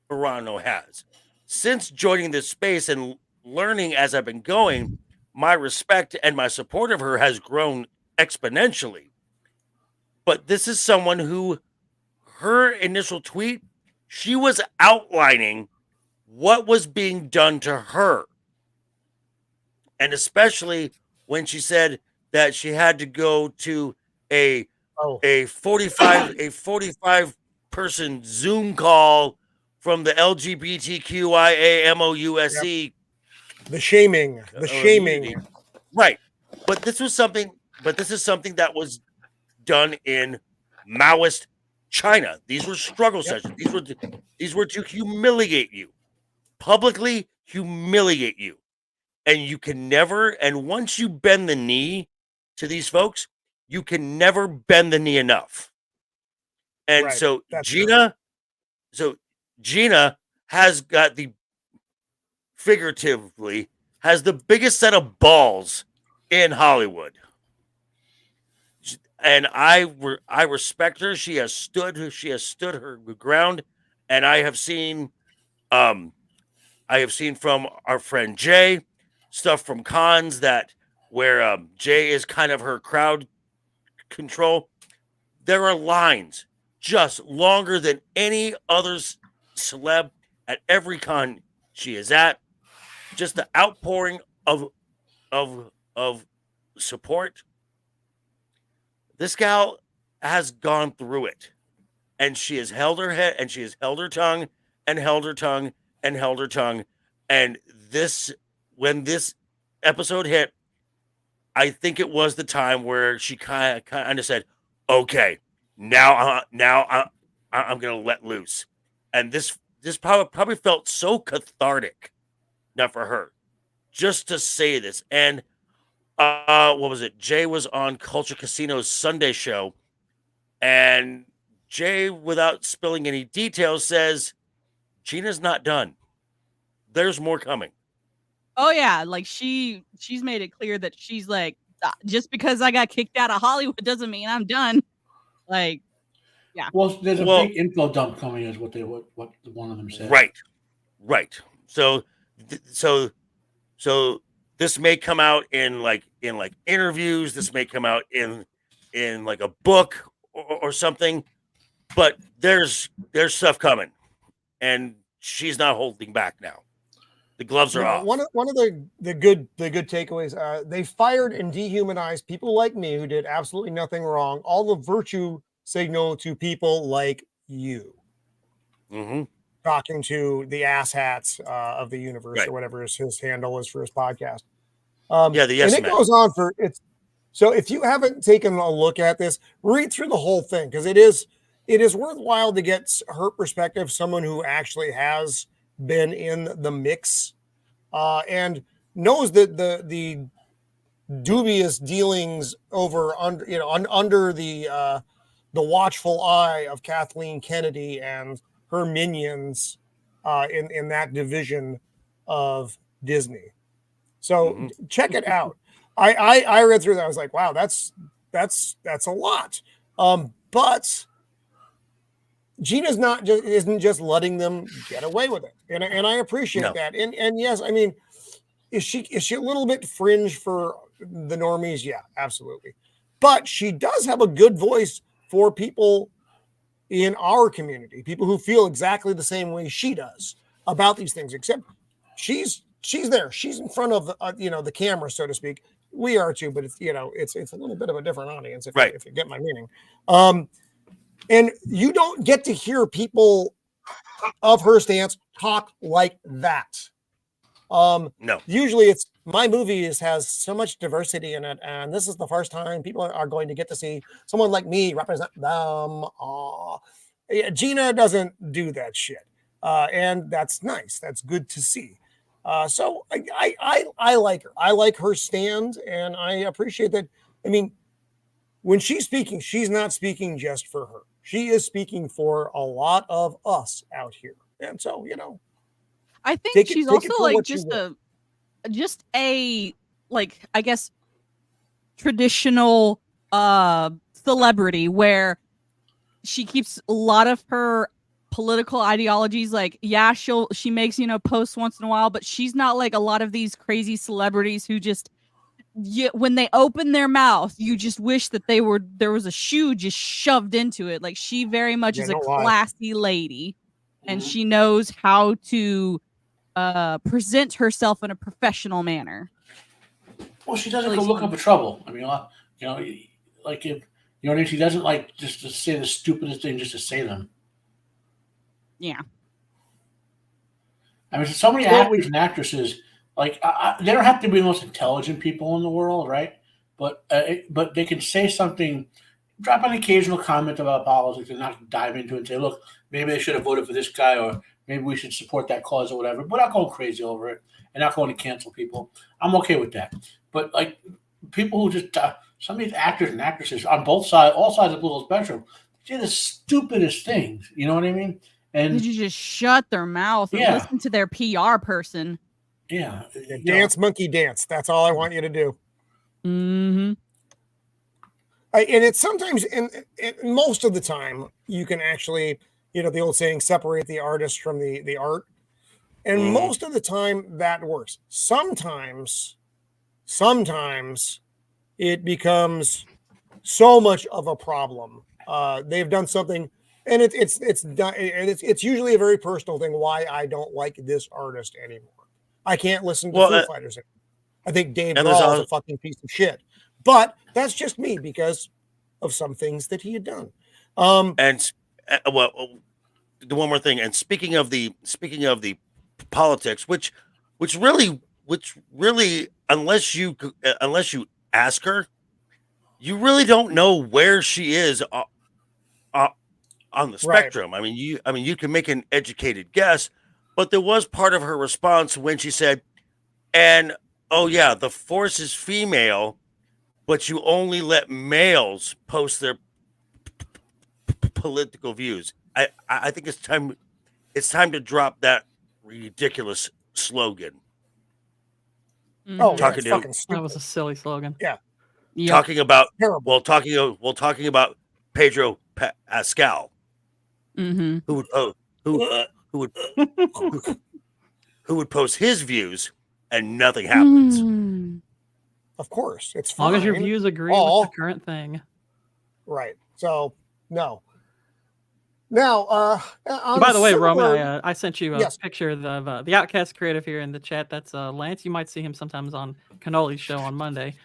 Carano has. Since joining this space and learning as I've been going, my respect and my support of her has grown exponentially. But this is someone who, her initial tweet, she was outlining what was being done to her. And especially when she said that she had to go to a 45 person Zoom call from the LGBTQIA MOUSE. The shaming. Community. Right. But this is something that was done in Maoist China. These were struggle sessions. These were to humiliate you. Publicly humiliate you. And you can never, and once you bend the knee to these folks, you can never bend the knee enough. And Right. so That's Gina has got figuratively has the biggest set of balls in Hollywood. And I respect her. She has stood her ground. And I have seen from our friend Jay stuff from cons where Jay is kind of her crowd control. There are lines just longer than any other celeb at every con she is at. Just the outpouring of support. This gal has gone through it, and she has held her head, and she has held her tongue, and held her tongue, and held her tongue. And when this episode hit, I think it was the time where she kind of said, "Okay, now I'm gonna let loose." And this probably felt so cathartic, not for her, just to say this. And what was it? Jay was on Culture Casino's Sunday show, and Jay, without spilling any details, says Gina's not done. There's more coming. Oh yeah, like she's made it clear that she's like, just because I got kicked out of Hollywood doesn't mean I'm done. Like, yeah. Well, there's a big info dump coming, is what one of them said. Right. So this may come out in interviews. This may come out in like a book or something. But there's stuff coming, and she's not holding back now. The gloves are off. One of the good takeaways. They fired and dehumanized people like me who did absolutely nothing wrong. All the virtue signal to people like you. Mm-hmm. Talking to the asshats of the universe, Right. or whatever his handle is for his podcast. The yes and it man. goes on for it's. So if you haven't taken a look at this, read through the whole thing, because it is worthwhile to get her perspective, someone who actually has been in the mix and knows that the dubious dealings under the watchful eye of Kathleen Kennedy and her minions in that division of Disney. So check it out. I read through that. I was like, wow, that's a lot. But Gina's isn't just letting them get away with it, and I appreciate that. And yes, I mean, is she a little bit fringe for the normies? Yeah, absolutely. But she does have a good voice for people in our community, people who feel exactly the same way she does about these things. Except she's there, she's in front of the camera, so to speak. We are too, but it's a little bit of a different audience, if you get my meaning. And you don't get to hear people of her stance talk like that. No. Usually it's my movie has so much diversity in it, and this is the first time people are going to get to see someone like me represent them. Gina doesn't do that shit. And that's nice. That's good to see. So I like her. I like her stand, and I appreciate that. I mean, when she's speaking, she's not speaking just for her. She is speaking for a lot of us out here. And so, I think she's also like just a like, I guess, traditional celebrity where she keeps a lot of her political ideologies, like, yeah, she makes posts once in a while, but she's not like a lot of these crazy celebrities who just when they open their mouth, you just wish that there was a shoe just shoved into it. Like, she very much is a classy lady, and she knows how to present herself in a professional manner. Well, she doesn't go looking for trouble. I mean, like if you know what I mean. She doesn't like just to say the stupidest thing just to say them. Yeah. I mean, so many actors and actresses, like they don't have to be the most intelligent people in the world, right? But they can say something, drop an occasional comment about politics, and not dive into it and say, "Look, maybe they should have voted for this guy, or maybe we should support that cause or whatever." But not going crazy over it and not going to cancel people. I'm okay with that. But like people who just some of these actors and actresses on all sides of the political spectrum, say the stupidest things. You know what I mean? And did you just shut their mouth and listen to their PR person? Yeah. Dance, monkey, dance. That's all I want you to do. Mm-hmm. And it's sometimes, and most of the time, you can actually, the old saying, separate the artist from the art. And most of the time, that works. Sometimes it becomes so much of a problem. They've done something, and it's usually a very personal thing. Why I don't like this artist anymore. I can't listen to Foo Fighters anymore. I think Dave Grohl is a fucking piece of shit. But that's just me because of some things that he had done. And the one more thing. And speaking of the politics, which really, unless you ask her, you really don't know where she is on the spectrum. Right. I mean, you can make an educated guess, but there was part of her response when she said, "And oh yeah, the Force is female, but you only let males post their political views." I think it's time to drop that ridiculous slogan. Mm-hmm. Oh, talking to that was a silly slogan. Yeah. Yep. Talking about talking about Pedro Pascal, who would post his views and nothing happens. Of course, it's fine. As long as your views agree with the current thing. Right. So no. Now, by the way, Roman, I sent you a picture of the Outcast creative here in the chat. That's Lance. You might see him sometimes on Canoli's show on Monday.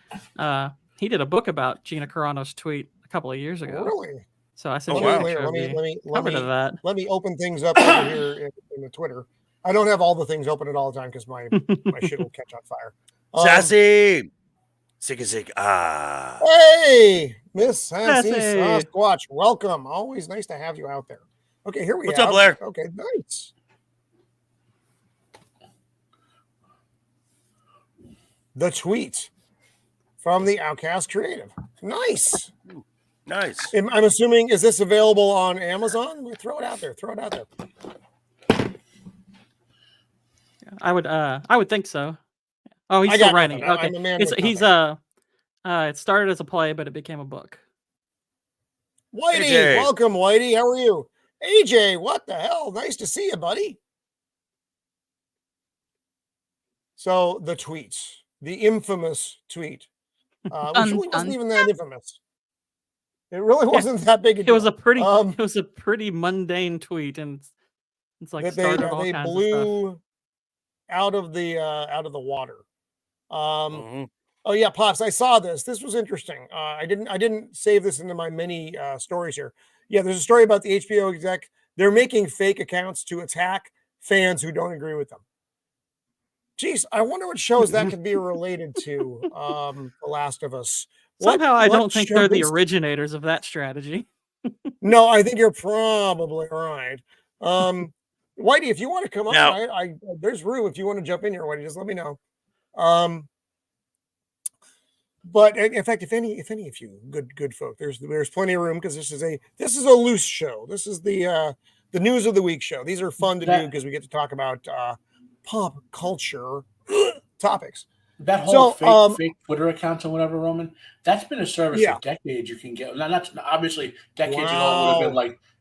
He did a book about Gina Carano's tweet a couple of years ago. Really? So I sent you a picture let me open things up over here in the Twitter. I don't have all the things open at all the time because my shit will catch on fire. Sassy! Sig. Ah. Hey, Miss Sassy Sasquatch. Welcome. Always nice to have you out there. Okay, here we go. What's up, Blair? Okay, nice. The tweet from the Outcast Creative. Nice. Nice. I'm assuming, is this available on Amazon? Throw it out there. I would think so. Oh, he's still writing. Okay. It started as a play, but it became a book. Whitey, AJ. Welcome, Whitey. How are you? AJ, what the hell? Nice to see you, buddy. So the tweets, the infamous tweet, which really wasn't even that infamous. It really wasn't that big a deal. It was a pretty mundane tweet, and it's like they blew out of the water. Oh yeah, Pops, I saw this. This was interesting. I didn't save this into my many stories here. Yeah, there's a story about the HBO exec. They're making fake accounts to attack fans who don't agree with them. Jeez, I wonder what shows that could be related to The Last of Us. Somehow I don't think they're the originators of that strategy. No, I think you're probably right. Whitey, if you want to come up, there's room. If you want to jump in here, Whitey, just let me know. But in fact, if any of you good folk, there's plenty of room because this is a loose show. This is the news of the week show. These are fun to do because we get to talk about pop culture topics. That whole fake Twitter account or whatever, Roman, that's been a service for decades. You can get not obviously decades ago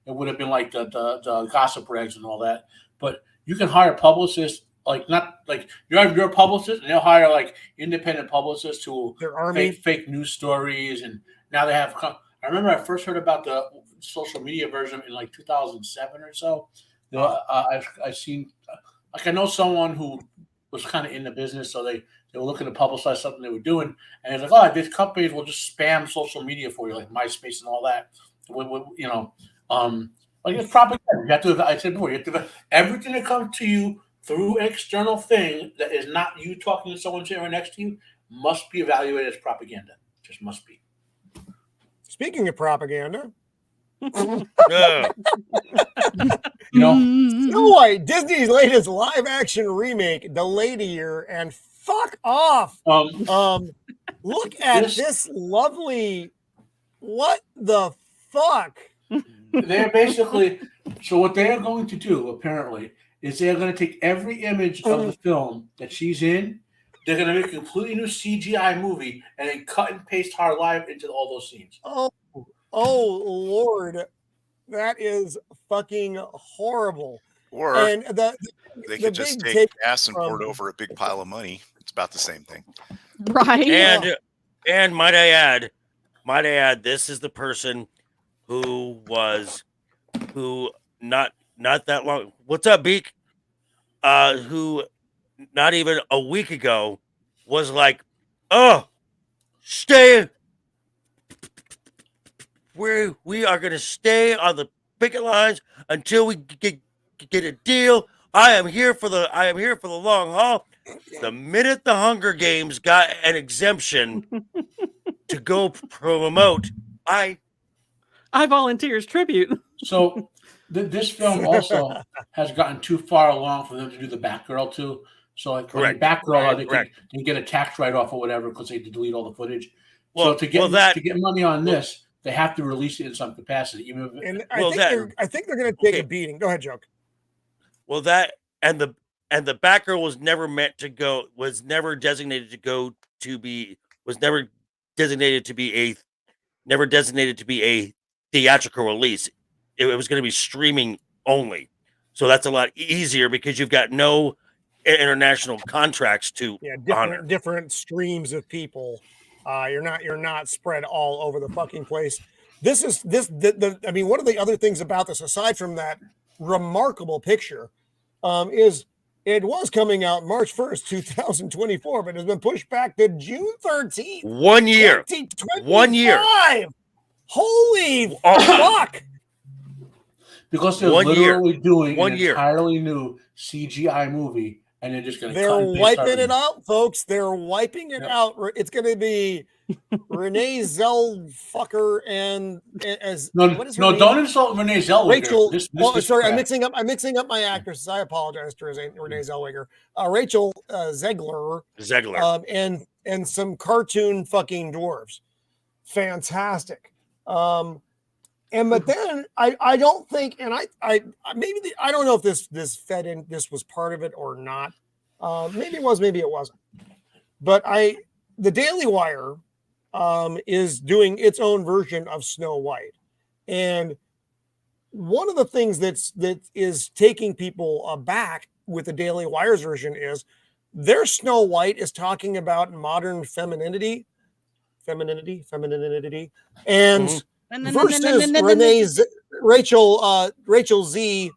it would have been like the gossip rags and all that, but you can hire publicists like not like you're a publicist, and they'll hire like independent publicists who Their army. fake news stories, and now they have. I remember I first heard about the social media version in like 2007 or so. I've seen, like I know someone who was kind of in the business, so they were looking to publicize something they were doing, and it's like, oh, these companies will just spam social media for you, like MySpace and all that. You know, like it's propaganda. You have to. I said before, you have to everything that comes to you through an external thing that is not you talking to someone sitting right next to you must be evaluated as propaganda. Just must be. Speaking of propaganda, You know, Snow White, Disney's latest live-action remake, delayed a year, and fuck off. Look at this lovely. What the fuck? they're basically so what they are going to do apparently is they're going to take every image of the film that she's in. They're going to make a completely new CGI movie and then cut and paste her live into all those scenes. Oh Lord, that is fucking horrible. Or And they could just big take gas and pour it over a big pile of money. It's about the same thing. Right. And might I add, this is the person who not that long. What's up, Beak? Who not even a week ago was like, oh, stay. We are gonna stay on the picket lines until we get a deal. I am here for the long haul. The minute the Hunger Games got an exemption to go promote, I volunteer as tribute. So this film also has gotten too far along for them to do the Batgirl too. So like Correct. Batgirl, they Correct. can get a tax write-off or whatever because they had to delete all the footage. Well, so to get money on this, they have to release it in some capacity. Even if, and I think they're going to take a beating. Go ahead, Joke. Well, that and the Batgirl was never designated to be a theatrical release. It was going to be streaming only. So that's a lot easier because you've got no international contracts to honor. Different streams of people. You're not spread all over the fucking place. I mean, one of the other things about this, aside from that remarkable picture, is it was coming out March 1st, 2024, but has been pushed back to June 13th. 1 year. 1 year. Holy fuck. Because they're literally doing an entirely new CGI movie, and they're just going to. They're wiping it out, folks. They're wiping it out. It's going to be Renee Zellweger and what is her name? Don't insult Renee Zellweger. Rachel. Sorry, I'm mixing up my actresses. I apologize to Renee Zellweger. Rachel Zegler. And some cartoon fucking dwarves. Fantastic. But then I don't think, and I don't know if this fed in, this was part of it or not. Maybe it was, maybe it wasn't. But the Daily Wire is doing its own version of Snow White, and one of the things that is taking people aback with the Daily Wire's version is their Snow White is talking about modern femininity, and. Versus Rachel Z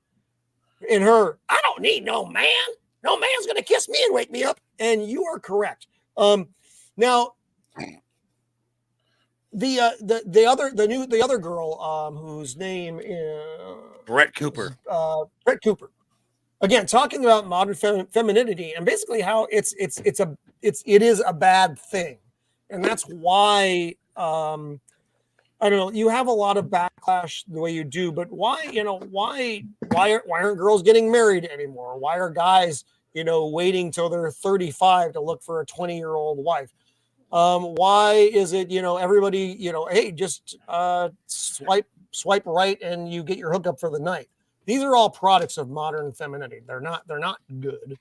in her, I don't need no man. No man's gonna kiss me and wake me up. And you are correct. Now the other girl whose name is Brett Cooper. Brett Cooper. Again, talking about modern femininity and basically how it is a bad thing, and that's why. I don't know. You have a lot of backlash the way you do, but why aren't girls getting married anymore? Why are guys, waiting till they're 35 to look for a 20-year-old wife? Why is it, everybody, hey, just swipe right and you get your hookup for the night? These are all products of modern femininity. They're not good.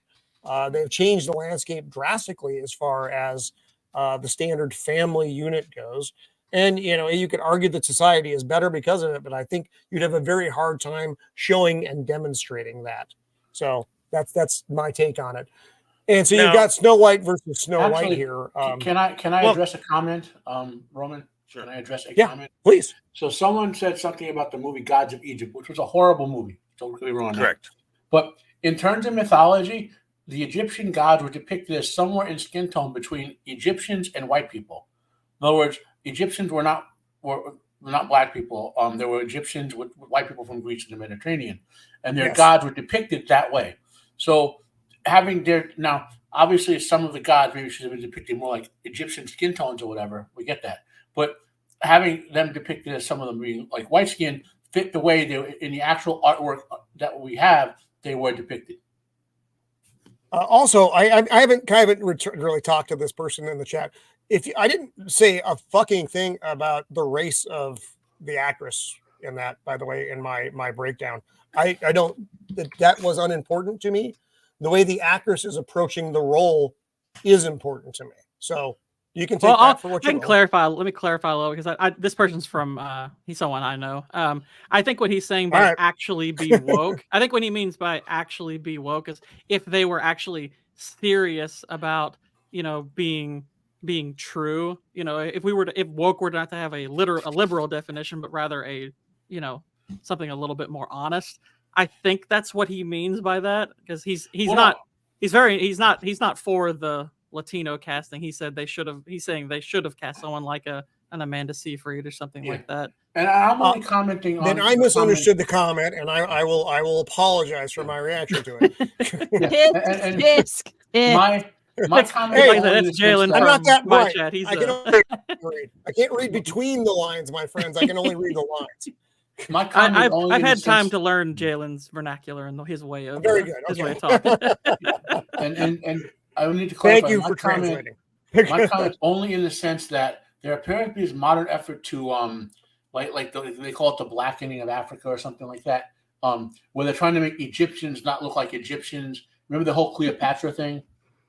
They've changed the landscape drastically as far as the standard family unit goes. And, you could argue that society is better because of it, but I think you'd have a very hard time showing and demonstrating that. So That's my take on it. And so Now- you've got Snow White versus Snow White Actually, here. Can I well- address a comment, Roman? Sure. Can I address a Yeah. comment? Please. So someone said something about the movie Gods of Egypt, which was a horrible movie. Don't get me wrong. Correct. But in terms of mythology, the Egyptian gods were depicted as somewhere in skin tone between Egyptians and white people. In other words, Egyptians were not black people. There were Egyptians with white people from Greece and the Mediterranean, and their Yes. gods were depicted that way. So having their now, obviously, some of the gods maybe should have been depicted more like Egyptian skin tones or whatever. We get that, but having them depicted as some of them being like white skin fit the way they in the actual artwork that we have they were depicted. Also, I haven't really talked to this person in the chat. I didn't say a fucking thing about the race of the actress in that, by the way, in my breakdown. I don't that was unimportant to me. The way the actress is approaching the role is important to me. So you can take that for what you will. Let me clarify a little because this person's from he's someone I know. I think what he's saying by actually be woke, I think what he means by actually be woke is if they were actually serious about, being true, if woke were not to have a liberal definition, but rather a, something a little bit more honest. I think that's what he means by that because he's not for the Latino casting. He's saying they should have cast someone like an Amanda Seyfried or something like that. And I'm only commenting on. Then I misunderstood the comment, and I will apologize for my reaction to it. My comment. Hey, that's Jalen. I'm not that my bright. chat. He's I can't read between the lines, my friends. I can only read the lines. My comment I've had time to learn Jalen's vernacular and his way of very good. His way of talking. and I need to clarify. Thank you for translating. My comment only in the sense that there appears to be this modern effort to they call it the blackening of Africa or something like that, where they're trying to make Egyptians not look like Egyptians. Remember the whole Cleopatra thing?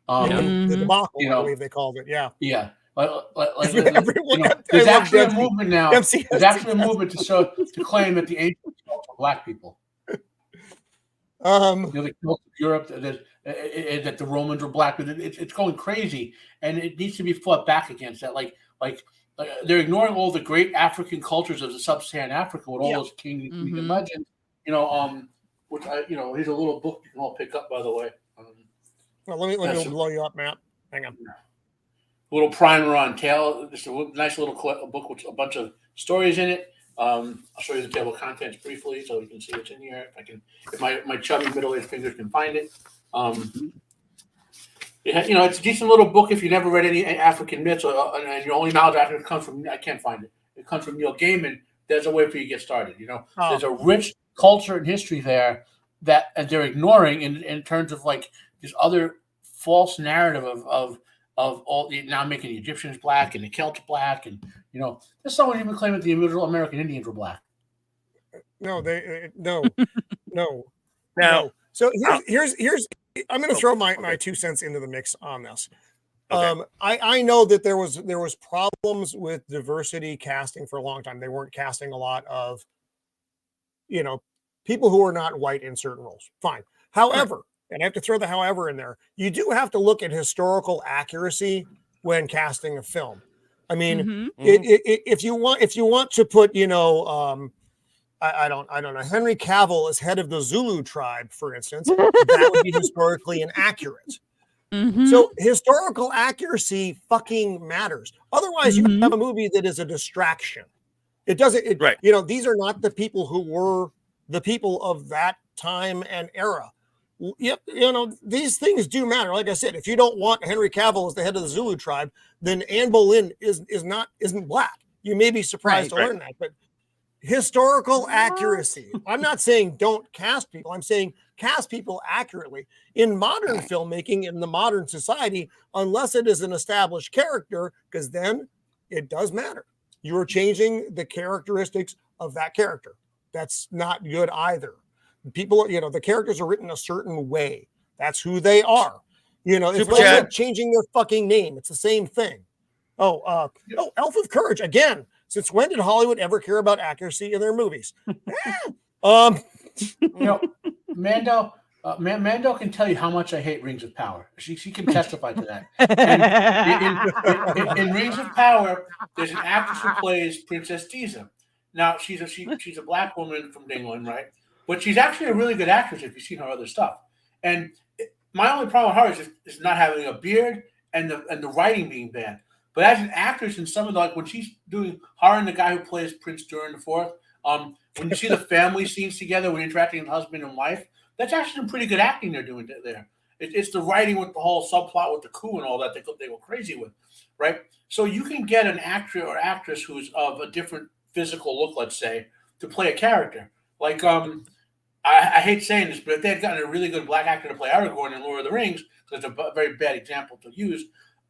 The debacle, I believe they called it. Yeah. Yeah. There's actually a movement now. There's actually a movement to claim that the ancients were black people. The Celts of Europe, that the Romans were black. It's going crazy, and it needs to be fought back against that. Like they're ignoring all the great African cultures of the sub-Saharan Africa with all those kings and legends. Which here's a little book you can all pick up, by the way. Well, let me blow you up, Matt. Hang on. A little primer on tale. Just a nice little book with a bunch of stories in it. I'll show you the table of contents briefly so you can see what's in here. If my chubby middle-aged fingers can find it. It's a decent little book if you never read any African myths and your only knowledge of Africa comes from, I can't find it. It comes from Neil Gaiman. There's a way for you to get started. There's a rich culture and history there that they're ignoring in terms of like this other false narrative of all now making the Egyptians black and the Celts black, and there's someone even claiming the original American Indians were black. No. So here's I'm going to throw my 2 cents into the mix on this. Okay. I know that there was problems with diversity casting for a long time. They weren't casting a lot of people who are not white in certain roles. Fine. However, and I have to throw the however in there, you do have to look at historical accuracy when casting a film. I mean, if you want to put, I don't know, Henry Cavill as head of the Zulu tribe, for instance, that would be historically inaccurate. So historical accuracy fucking matters. Otherwise, you have a movie that is a distraction. It doesn't. Right. These are not the people who were the people of that time and era. Yep, these things do matter. Like I said, if you don't want Henry Cavill as the head of the Zulu tribe, then Anne Boleyn isn't black. You may be surprised to learn that, but historical accuracy. I'm not saying don't cast people. I'm saying cast people accurately. In modern filmmaking, in the modern society, unless it is an established character, because then it does matter. You are changing the characteristics of that character. That's not good either. People, the characters are written a certain way. That's who they are. It's like changing their fucking name. It's the same thing. Elf of Courage again. Since when did Hollywood ever care about accuracy in their movies? Mando, Mando can tell you how much I hate Rings of Power. She can testify to that. And in Rings of Power, there's an actress who plays Princess Tiza. Now she's a black woman from England, right? But she's actually a really good actress if you've seen her other stuff. And my only problem with her is not having a beard and the writing being bad. But as an actress, in some of the, like when she's doing her and the guy who plays Prince Durin IV, when you see the family scenes together, when interacting with husband and wife, that's actually some pretty good acting they're doing there. It's the writing with the whole subplot with the coup and all that they go crazy with, right? So you can get an actor or actress who's of a different physical look, let's say, to play a character. Like I hate saying this, but if they had gotten a really good black actor to play Aragorn in Lord of the Rings, because it's a very bad example to use,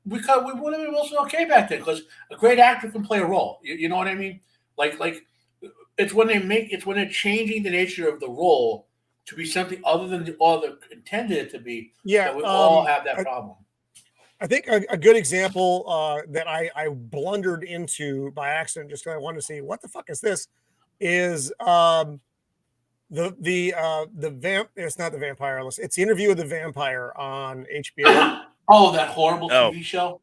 we would have been also okay back then, because a great actor can play a role. You know what I mean? Like it's when they're changing the nature of the role to be something other than the other intended it to be. Yeah, that we all have that problem. I think a good example that I blundered into by accident, just because I wanted to see what the fuck is this, is it's not the vampire list. It's the Interview with the Vampire on HBO. Oh, that horrible TV show.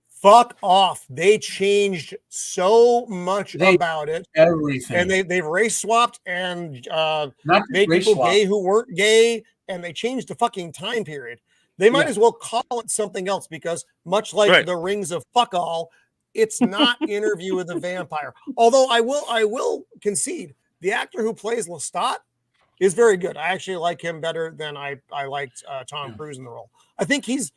Fuck off. They changed so much about it. Everything. And they've race swapped and made people gay who weren't gay, and they changed the fucking time period. They might as well call it something else, because much like the Rings of Fuck All, it's not Interview with the Vampire. Although I will concede the actor who plays Lestat is very good. I actually like him better than I liked Tom Cruise in the role. I think he's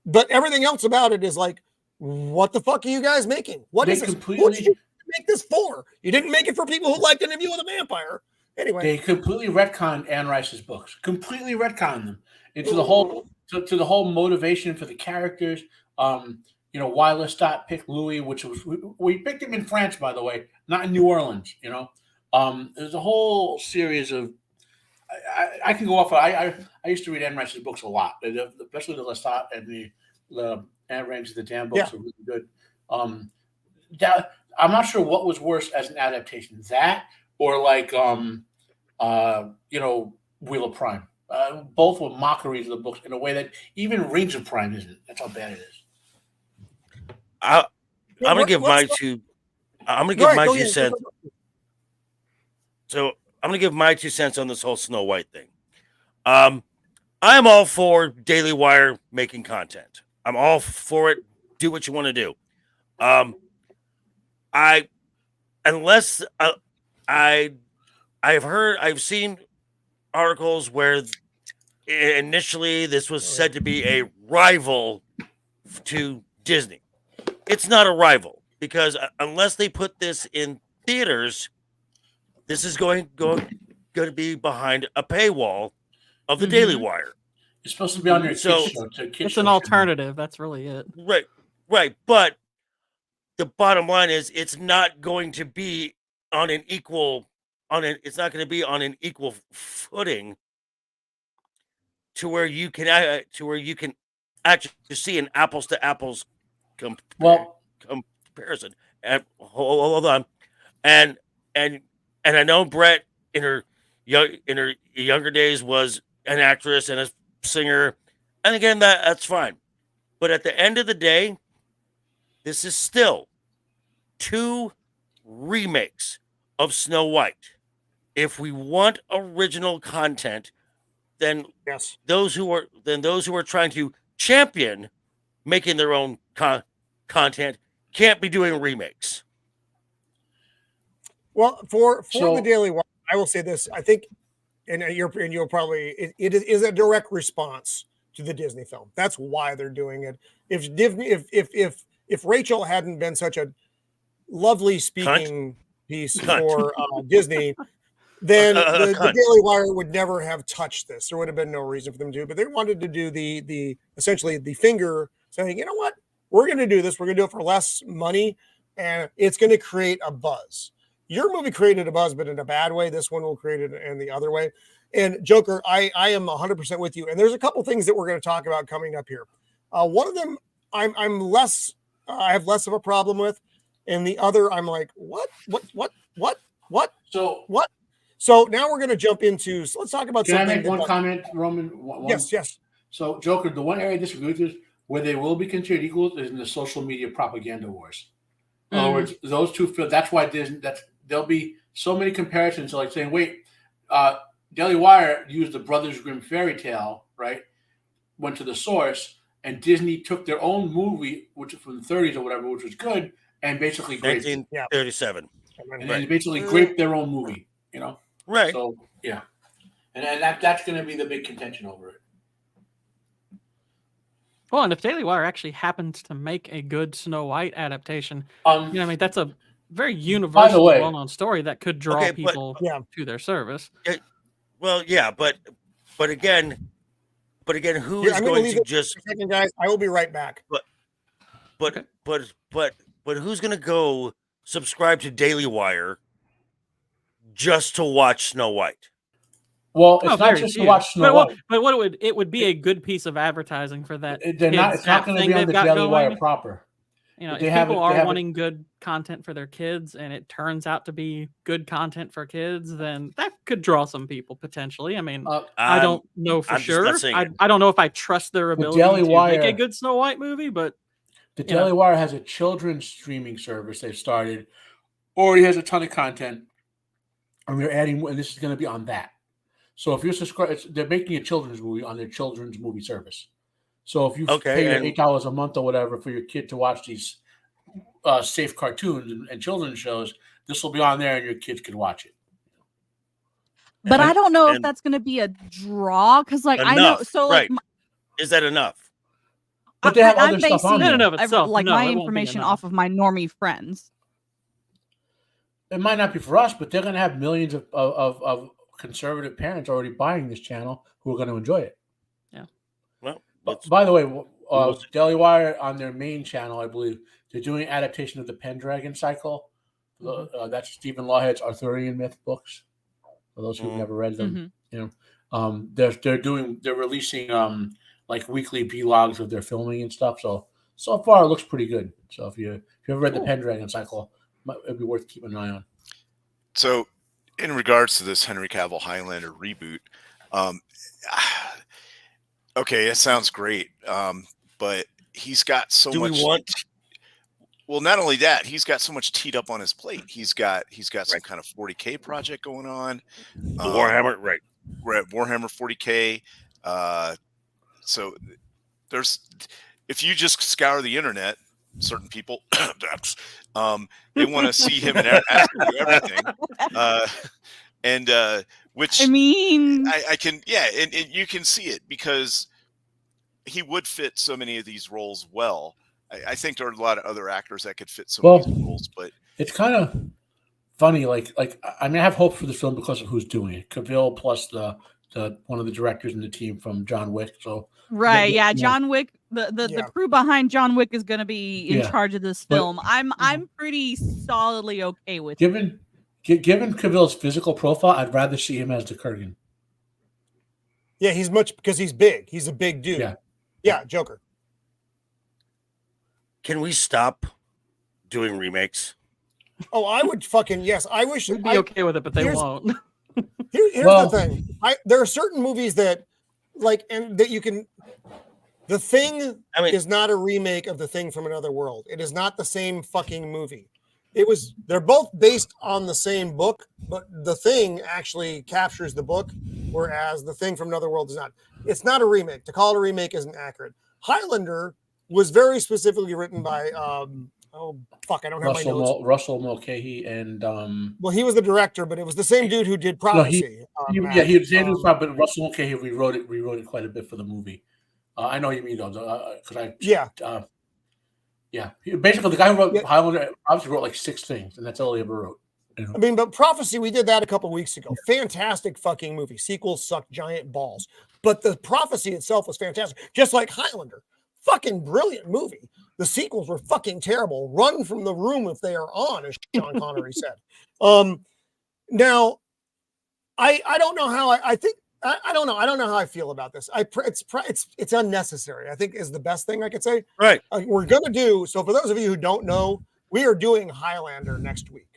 but everything else about it is like, what the fuck are you guys making? What is this? What did you make this for? You didn't make it for people who liked Interview with a Vampire. Anyway, they completely retconned Anne Rice's books. Completely retconned them into the whole to the whole motivation for the characters. You know, why Lestat picked Louis, which was we picked him in France, by the way, not in New Orleans. You know, there's a whole series of. I can go off. I used to read Anne Rice's books a lot, especially the Lestat and the Anne Rice the Dam books are really good. I'm not sure what was worse as an adaptation, that or like you know, Wheel of Prime. Both were mockeries of the books in a way that even Rings of Prime isn't. That's how bad it is. I'm gonna give my two. I'm gonna give my 2 cents. So I'm gonna give my 2 cents on this whole Snow White thing. I'm all for Daily Wire making content. I'm all for it. Do what you want to do. I've seen articles where initially this was said to be a rival to Disney. It's not a rival, because unless they put this in theaters, this is going to be behind a paywall of the Daily Wire. It's supposed to be on your kids show. It's an alternative. That's really it. Right. But the bottom line is, it's not going to be on an equal footing to where you can actually see an apples to apples comparison. And hold on, and I know Brett in her younger days was an actress and a singer, and again that's fine. But at the end of the day, this is still 2 remakes of Snow White. If we want original content, then those who are trying to champion making their own content can't be doing remakes. Well, for the Daily Wire, I will say this. I think, and you'll probably it is a direct response to the Disney film. That's why they're doing it. If Rachel hadn't been such a lovely speaking piece for Disney, then the Daily Wire would never have touched this. There would have been no reason for them to do it. But they wanted to do the essentially the finger saying, you know what, we're going to do this. We're going to do it for less money, and it's going to create a buzz. Your movie created a buzz, but in a bad way. This one will create it in the other way. And Joker, I am 100% with you. And there's a couple things that we're going to talk about coming up here. One of them, I have less of a problem with, and the other, I'm like, what? So what? So now we're going to jump into. So let's talk about Can I something. make one comment, Roman? One, Yes. So, Joker, the one area I disagree with is where they will be considered equals is in the social media propaganda wars. In other words, those two feel that's why there'll be so many comparisons. So like saying, wait, Daily Wire used the Brothers Grimm fairy tale, right? Went to the source, and Disney took their own movie, which is from the 30s or whatever, which was good, and basically graped it. 1937. And then basically graped their own movie, you know? Right. So, yeah. And that's going to be the big contention over it. Well, and if Daily Wire actually happens to make a good Snow White adaptation, I mean, that's a very universal, well-known story that could draw people to their service. Well, yeah, but again, who is going to just? Second, guys, I will be right back. But who's going to go subscribe to Daily Wire just to watch Snow White? Well, it's not just to watch Snow White. But what it would be a good piece of advertising for that. It's not going to be on the Daily Wire proper. You know, if people are wanting good content for their kids, and it turns out to be good content for kids, then that could draw some people potentially. I mean, I don't know for sure. I don't know if I trust their ability to make a good Snow White movie, but the Daily Wire has a children's streaming service they've started. Already has a ton of content, and we're adding, and this is going to be on that. So if you're subscribed, they're making a children's movie on their children's movie service. So if you pay $8 a month or whatever for your kid to watch these safe cartoons and children's shows, this will be on there, and your kids can watch it. But I don't know if that's going to be a draw because, like, I know. So, like, is that enough? But they have other stuff on there. Like my information off of my normie friends. It might not be for us, but they're going to have millions of conservative parents already buying this channel who are going to enjoy it. Yeah. Well, by the way, Daily Wire on their main channel, I believe, they're doing adaptation of the Pendragon cycle. That's Stephen Lawhead's Arthurian myth books. For those who've never read them, you know, they're releasing like weekly vlogs of their filming and stuff. So far it looks pretty good. So if you ever read the Pendragon cycle, it'd be worth keeping an eye on. So, in regards to this Henry Cavill Highlander reboot, okay, it sounds great, but he's got so much. Well, not only that, he's got so much teed up on his plate. He's got some kind of 40K project going on. The Warhammer, right? We're at Warhammer 40K. So if you just scour the internet, certain people, they want to see him and ask him to do everything. Which I mean, I can, and you can see it because he would fit so many of these roles well. I think there are a lot of other actors that could fit some of these roles, but it's kind of funny. Like I mean, I have hope for the film because of who's doing it. Cavill plus the one of the directors in the team from John Wick. So John Wick. The crew behind John Wick is going to be in charge of this film. I'm pretty solidly okay with it. Given Cavill's physical profile, I'd rather see him as the Kurgan. Yeah, because he's big. He's a big dude. Yeah, Joker. Can we stop doing remakes? Oh, I would fucking yes. I wish we'd be okay with it, but they won't. Here's the thing. There are certain movies that, like, and that you can. The Thing is not a remake of The Thing from Another World. It is not the same fucking movie. They're both based on the same book, but The Thing actually captures the book, whereas The Thing from Another World is not. It's not a remake. To call it a remake isn't accurate. Highlander was very specifically written by I don't have my notes. Russell Mulcahy and well, he was the director, but it was the same dude who did Prophecy. He was but Russell Mulcahy rewrote it quite a bit for the movie. I know what you mean though, Basically, the guy who wrote Highlander obviously wrote like 6 things, and that's all he ever wrote. You know? I mean, but Prophecy, we did that a couple weeks ago. Fantastic fucking movie. Sequels suck giant balls, but the Prophecy itself was fantastic, just like Highlander. Fucking brilliant movie. The sequels were fucking terrible. Run from the room if they are on, as Sean Connery said. Now, I don't know how I think. I don't know. I don't know how I feel about this. It's unnecessary, I think, is the best thing I could say. Right. We're going to do, so for those of you who don't know, we are doing Highlander next week.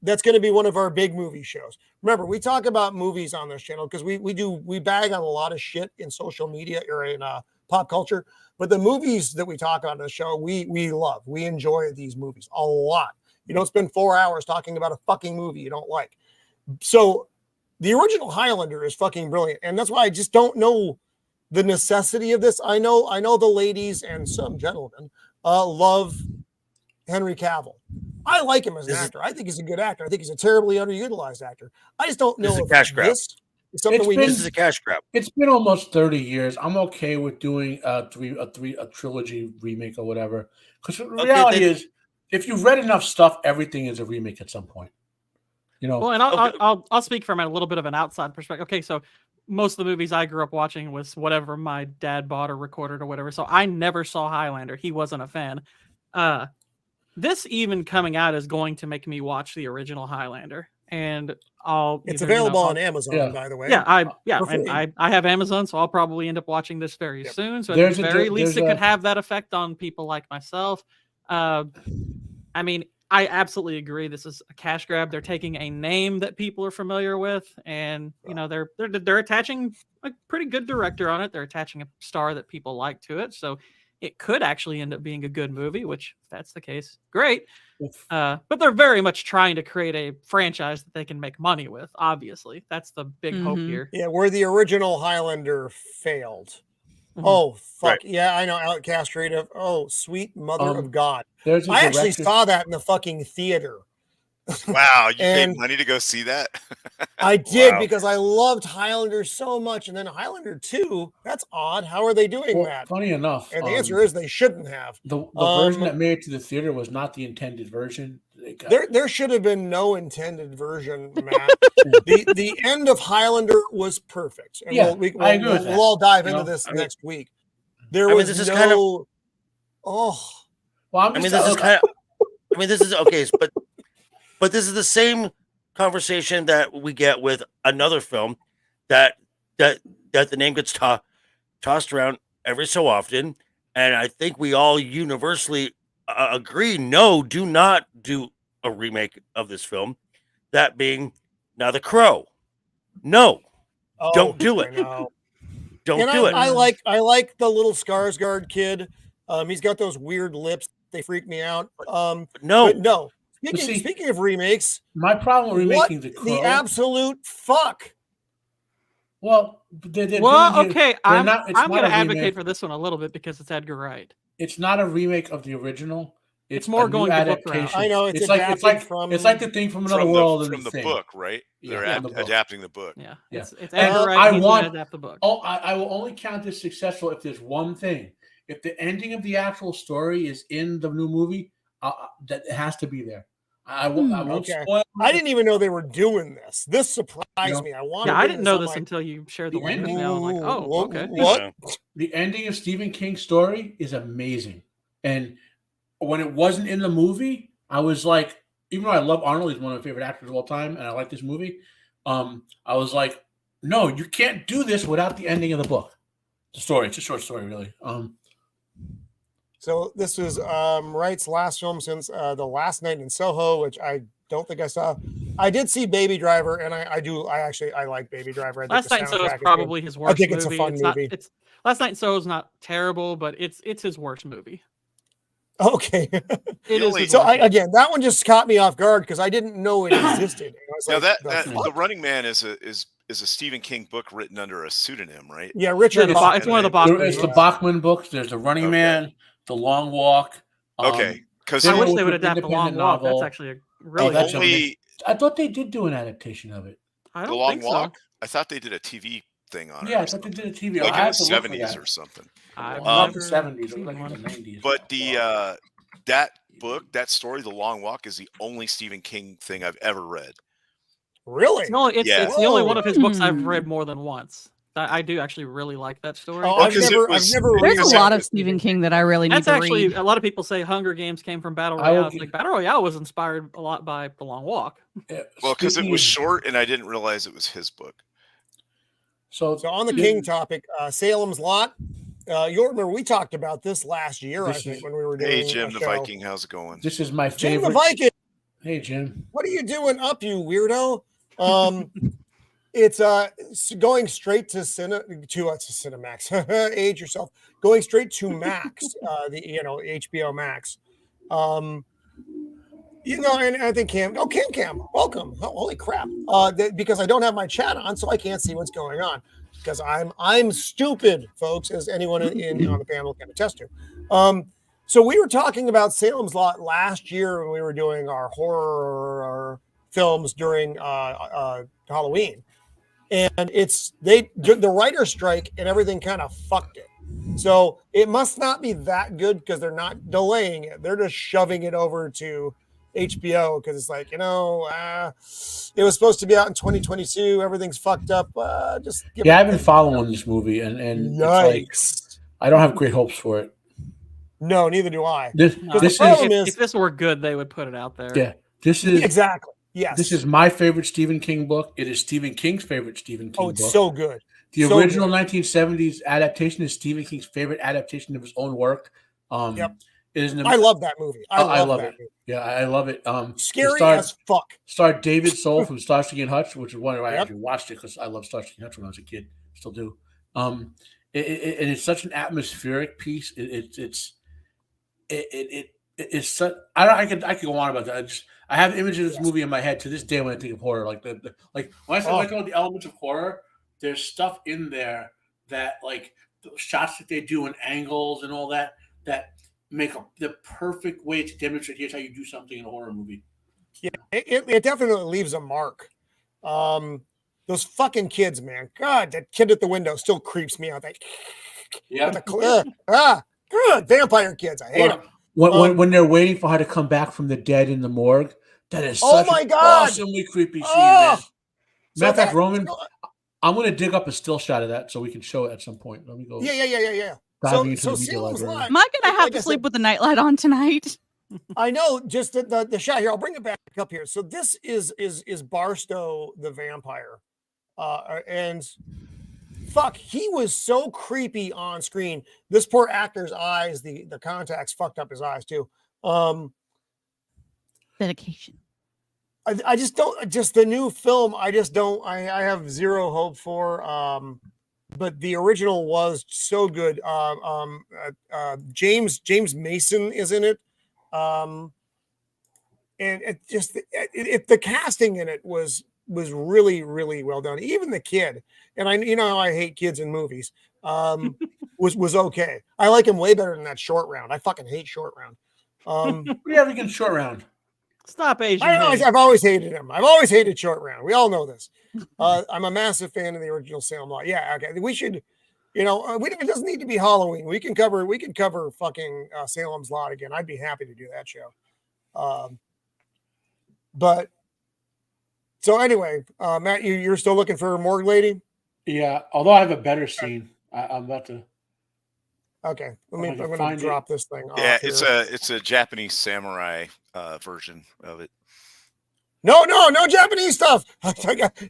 that's going to be one of our big movie shows. Remember, we talk about movies on this channel because we bag on a lot of shit in social media or in pop culture, but the movies that we talk about on the show, we love. We enjoy these movies a lot. You don't spend 4 hours talking about a fucking movie you don't like. So the original Highlander is fucking brilliant, and that's why I just don't know the necessity of this. I know the ladies and some gentlemen love Henry Cavill. I like him as an actor. I think he's a good actor. I think he's a terribly underutilized actor. I just don't know This is a if cash grab. this is something we This need. is a cash grab. It's been almost 30 years. I'm okay with doing a trilogy remake or whatever. Because the reality is, if you've read enough stuff, everything is a remake at some point. You know. Well, and I'll speak from a little bit of an outside perspective. Okay, so most of the movies I grew up watching was whatever my dad bought or recorded or whatever. So I never saw Highlander. He wasn't a fan. This even coming out is going to make me watch the original Highlander, and It's available on Amazon, by the way. I have Amazon, so I'll probably end up watching this very soon. So at the very least, it could have that effect on people like myself. I mean, I absolutely agree. This is a cash grab. They're taking a name that people are familiar with, and you know they're attaching a pretty good director on it. They're attaching a star that people like to it, so it could actually end up being a good movie. Which, if that's the case, great. But they're very much trying to create a franchise that they can make money with. Obviously, that's the big hope here. Yeah, where the original Highlander failed. Oh, fuck. Right. Yeah, I know. Outcast Creative. Oh, sweet mother of God. I actually saw that in the fucking theater. Wow, you paid money to go see that? I did because I loved Highlander so much. And then Highlander 2, that's odd. How are they doing that? Funny enough. And the answer is they shouldn't have. The version that made it to the theater was not the intended version. There should have been no intended version, Matt. the end of Highlander was perfect. And I agree with that. We'll all dive into this next week. There was this no... is kind of... Oh. Well, this is kind of... this is... Okay, but this is the same conversation that we get with another film that the name gets tossed around every so often, and I think we all universally agree, no, do not do a remake of this film. That being Now the Crow. No, don't do it. Don't do it. I like the little Skarsgård kid. He's got those weird lips. They freak me out. No. Speaking of remakes, my problem with remaking The Crow, the absolute fuck. Well, okay. I'm going to advocate for this one a little bit because it's Edgar Wright. It's not a remake of the original. It's more going to book route. I know it's like the thing from another world from the book, right? They're adapting the book. Yeah, it's Edgar Wright. He's going to adapt the book. I will only count this successful if there's one thing. If the ending of the actual story is in the new movie, that it has to be there. I won't spoil. I didn't even know they were doing this. This surprised me. I didn't know this until you shared the link with me. I'm like, oh, okay. What? The ending of Stephen King's story is amazing, and when it wasn't in the movie, I was like, even though I love Arnold, he's one of my favorite actors of all time, and I like this movie. I was like, no, you can't do this without the ending of the book. The story, it's a short story, really. So this was Wright's last film since The Last Night in Soho, which I don't think I saw. I did see Baby Driver, and I like Baby Driver. Last Night in Soho is probably his worst movie. I think it's a fun movie. Last Night in Soho is not terrible, but it's his worst movie. Okay. It is. So again, that one just caught me off guard because I didn't know it existed. Now The Running Man is a Stephen King book written under a pseudonym, right? Yeah, Richard. It's one of the Bachman. It's the Bachman books. There's The Running Man, The Long Walk. Okay, because I wish they would adapt The Long Walk. That's actually a really. I thought they did do an adaptation of it. I don't The Long think Walk. So. I thought they did a TV thing on it. Yeah, I thought they did a TV like in the 70s or something. Not the 70s, or like in the 90s. But that book, that story, The Long Walk, is the only Stephen King thing I've ever read. Really? It's the only one of his books I've read more than once. I do actually really like that story. I've never There's a lot of Stephen King that I really need to read. That's actually, a lot of people say Hunger Games came from Battle Royale. Like Battle Royale was inspired a lot by The Long Walk. Well, because it was short and I didn't realize it was his book. So on the King topic, Salem's Lot. You'll remember we talked about this last year, I think, when we were doing Jim the Viking, how's it going? This is my favorite. Jim the Viking. Hey, Jim. What are you doing up, you weirdo? It's going straight to Cinemax. Age yourself. Going straight to Max, the HBO Max. And I think Cam, welcome. Oh, holy crap. Because I don't have my chat on, so I can't see what's going on. Because I'm stupid, folks, as anyone on the panel can attest to. So we were talking about Salem's Lot last year when we were doing our horror films during Halloween. And the writer's strike and everything kind of fucked it. So it must not be that good because they're not delaying it. They're just shoving it over to HBO because it's like, it was supposed to be out in 2022. Everything's fucked up. I've been following this movie and it's like, I don't have great hopes for it. No, neither do I. If this were good, they would put it out there. Yeah, this is exactly. Yes. This is my favorite Stephen King book. It is Stephen King's favorite Stephen King book. Oh, it's so good. The original 1970s adaptation is Stephen King's favorite adaptation of his own work. Yep. It is I love that movie. I love that movie. Yeah, I love it. Scary as fuck. Starred David Soul from Starsky and Hutch, which is one I actually watched it because I loved Starsky and Hutch when I was a kid. Still do. And it's such an atmospheric piece. It's such. I could go on about that. I have images of this movie in my head to this day when I think of horror. Like when I say like all the elements of horror, there's stuff in there that like the shots that they do and angles and all that make the perfect way to demonstrate here's how you do something in a horror movie. Yeah, it definitely leaves a mark. Those fucking kids, man. God, that kid at the window still creeps me out. Vampire kids. I hate them. When they're waiting for her to come back from the dead in the morgue, that is such an awesomely creepy scene, man. Matter of fact, Roman, I'm going to dig up a still shot of that so we can show it at some point. Let me go. Yeah. So Salem's Lot. Am I going to have to sleep with the nightlight on tonight? I know, just the shot here. I'll bring it back up here. So this is Barstow the vampire, and fuck, he was so creepy on screen. This poor actor's eyes, the contacts fucked up his eyes too. Dedication. I just don't. Just the new film. I just don't. I have zero hope for. But the original was so good. James Mason is in it. And the casting in it was really, really well done. Even the kid, and I hate kids in movies, was okay. I like him way better than that Short Round. I fucking hate Short Round. What do you have against Short Round? Stop Asian. I've always hated him. I've always hated Short Round. We all know this. I'm a massive fan of the original Salem Lot. Yeah, okay. We should, it doesn't need to be Halloween. We can cover fucking Salem's Lot again. I'd be happy to do that show. But so anyway, Matt, you're still looking for a morgue lady? Yeah, although I have a better scene. I'm about to. Okay, I'm going to drop this thing off. Yeah, here. it's a Japanese samurai version of it. No Japanese stuff.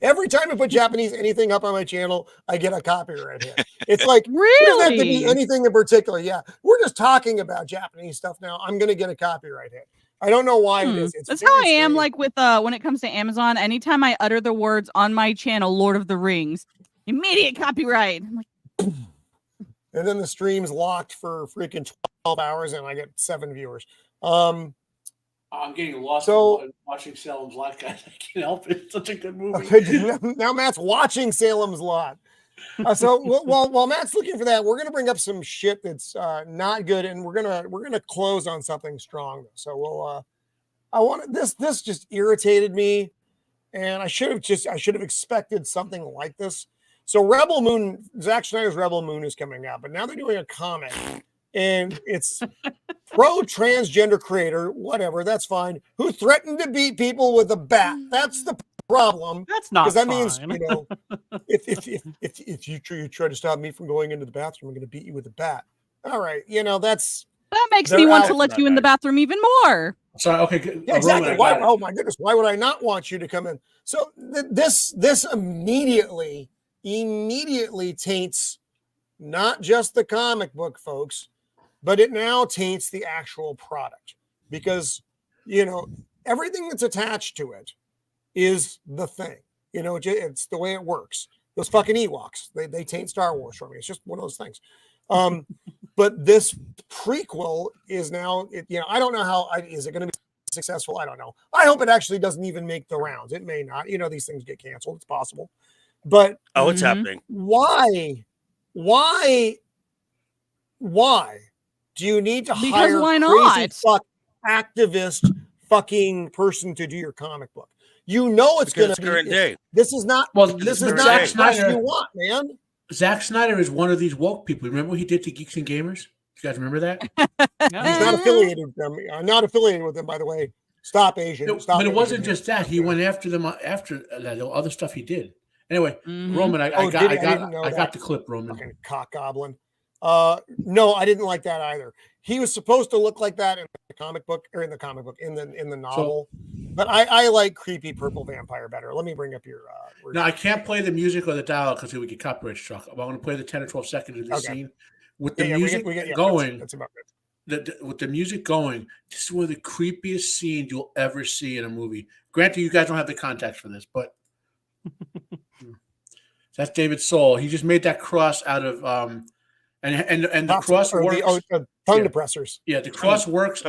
Every time I put Japanese anything up on my channel, I get a copyright hit. It's like, really? It doesn't have to be anything in particular. Yeah, we're just talking about Japanese stuff now. I'm going to get a copyright hit. I don't know why it is. That's how I am like with when it comes to Amazon. Anytime I utter the words on my channel, Lord of the Rings, immediate copyright. I'm like, and then the stream's locked for freaking 12 hours and I get 7 viewers. I'm getting lost watching Salem's Lot, guys. I can't help it. It's such a good movie. Now Matt's watching Salem's Lot. So while Matt's looking for that, we're gonna bring up some shit that's not good, and we're gonna close on something strong. So this just irritated me, and I should have expected something like this. So Rebel Moon, Zack Snyder's Rebel Moon is coming out, but now they're doing a comic, and it's pro-transgender creator, whatever, that's fine, who threatened to beat people with a bat. That's the problem. That's not because that fine. means, if you try to stop me from going into the bathroom, I'm going to beat you with a bat. All right, that makes me want to let you in the bathroom even more. Sorry, okay, good. Yeah, exactly. Why? Oh my goodness, why would I not want you to come in? So this immediately taints not just the comic book, folks, but it now taints the actual product because everything that's attached to it is the thing. You know, it's the way it works. Those fucking Ewoks, they taint Star Wars for me. It's just one of those things. But this prequel is now, I don't know how, is it going to be successful? I don't know. I hope it actually doesn't even make the rounds. It may not. You know, these things get canceled. It's possible. But it's happening. Why do you need to hire why crazy not? fuck activist fucking person to do your comic book? You know it's going to be current day. This is not. Well, this is but not Zack the press Snyder- you want, man. Zack Snyder is one of these woke people. Remember what he did to Geeks and Gamers? You guys remember that? He's not affiliated with them. I'm not affiliated with them, by the way. Stop Asian. No, Stop but it Asian. wasn't just that. He went after them after that other stuff he did. Anyway, Roman, I got the clip, Roman. Fucking cock goblin. No, I didn't like that either. He was supposed to look like that in the comic book, in the novel. But I like creepy purple vampire better. Let me bring up your. No, I can't play the music or the dialogue because it would get copyright struck. I'm going to play the 10 or 12 seconds of this scene with the music going. That's about it. With the music going, this is one of the creepiest scenes you'll ever see in a movie. Granted, you guys don't have the context for this, but that's David Soul. He just made that cross out of and the cross works. The tongue depressors. Yeah, the cross works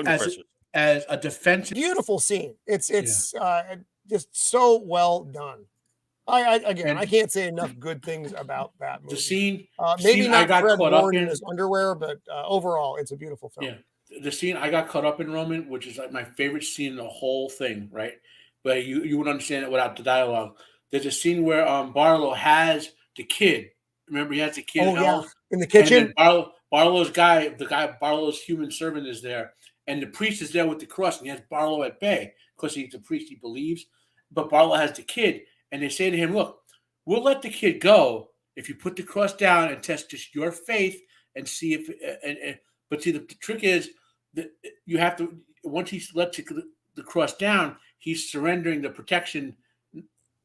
as a defense. Beautiful scene. It's just so well done. I can't say enough good things about that movie. The scene, maybe not got Fred caught up Warren in in his underwear, but overall, it's a beautiful film. Yeah, the scene I got caught up in, Roman, which is like my favorite scene in the whole thing, right? But you would understand it without the dialogue. There's a scene where Barlow has the kid. Remember, he has the kid in the kitchen. And Barlow's Barlow's human servant is there, and the priest is there with the cross, and he has Barlow at bay because he's a priest. He believes, but Barlow has the kid. And they say to him, look, we'll let the kid go if you put the cross down and test just your faith and see if but see, the trick is that you have to, once he lets the cross down, he's surrendering the protection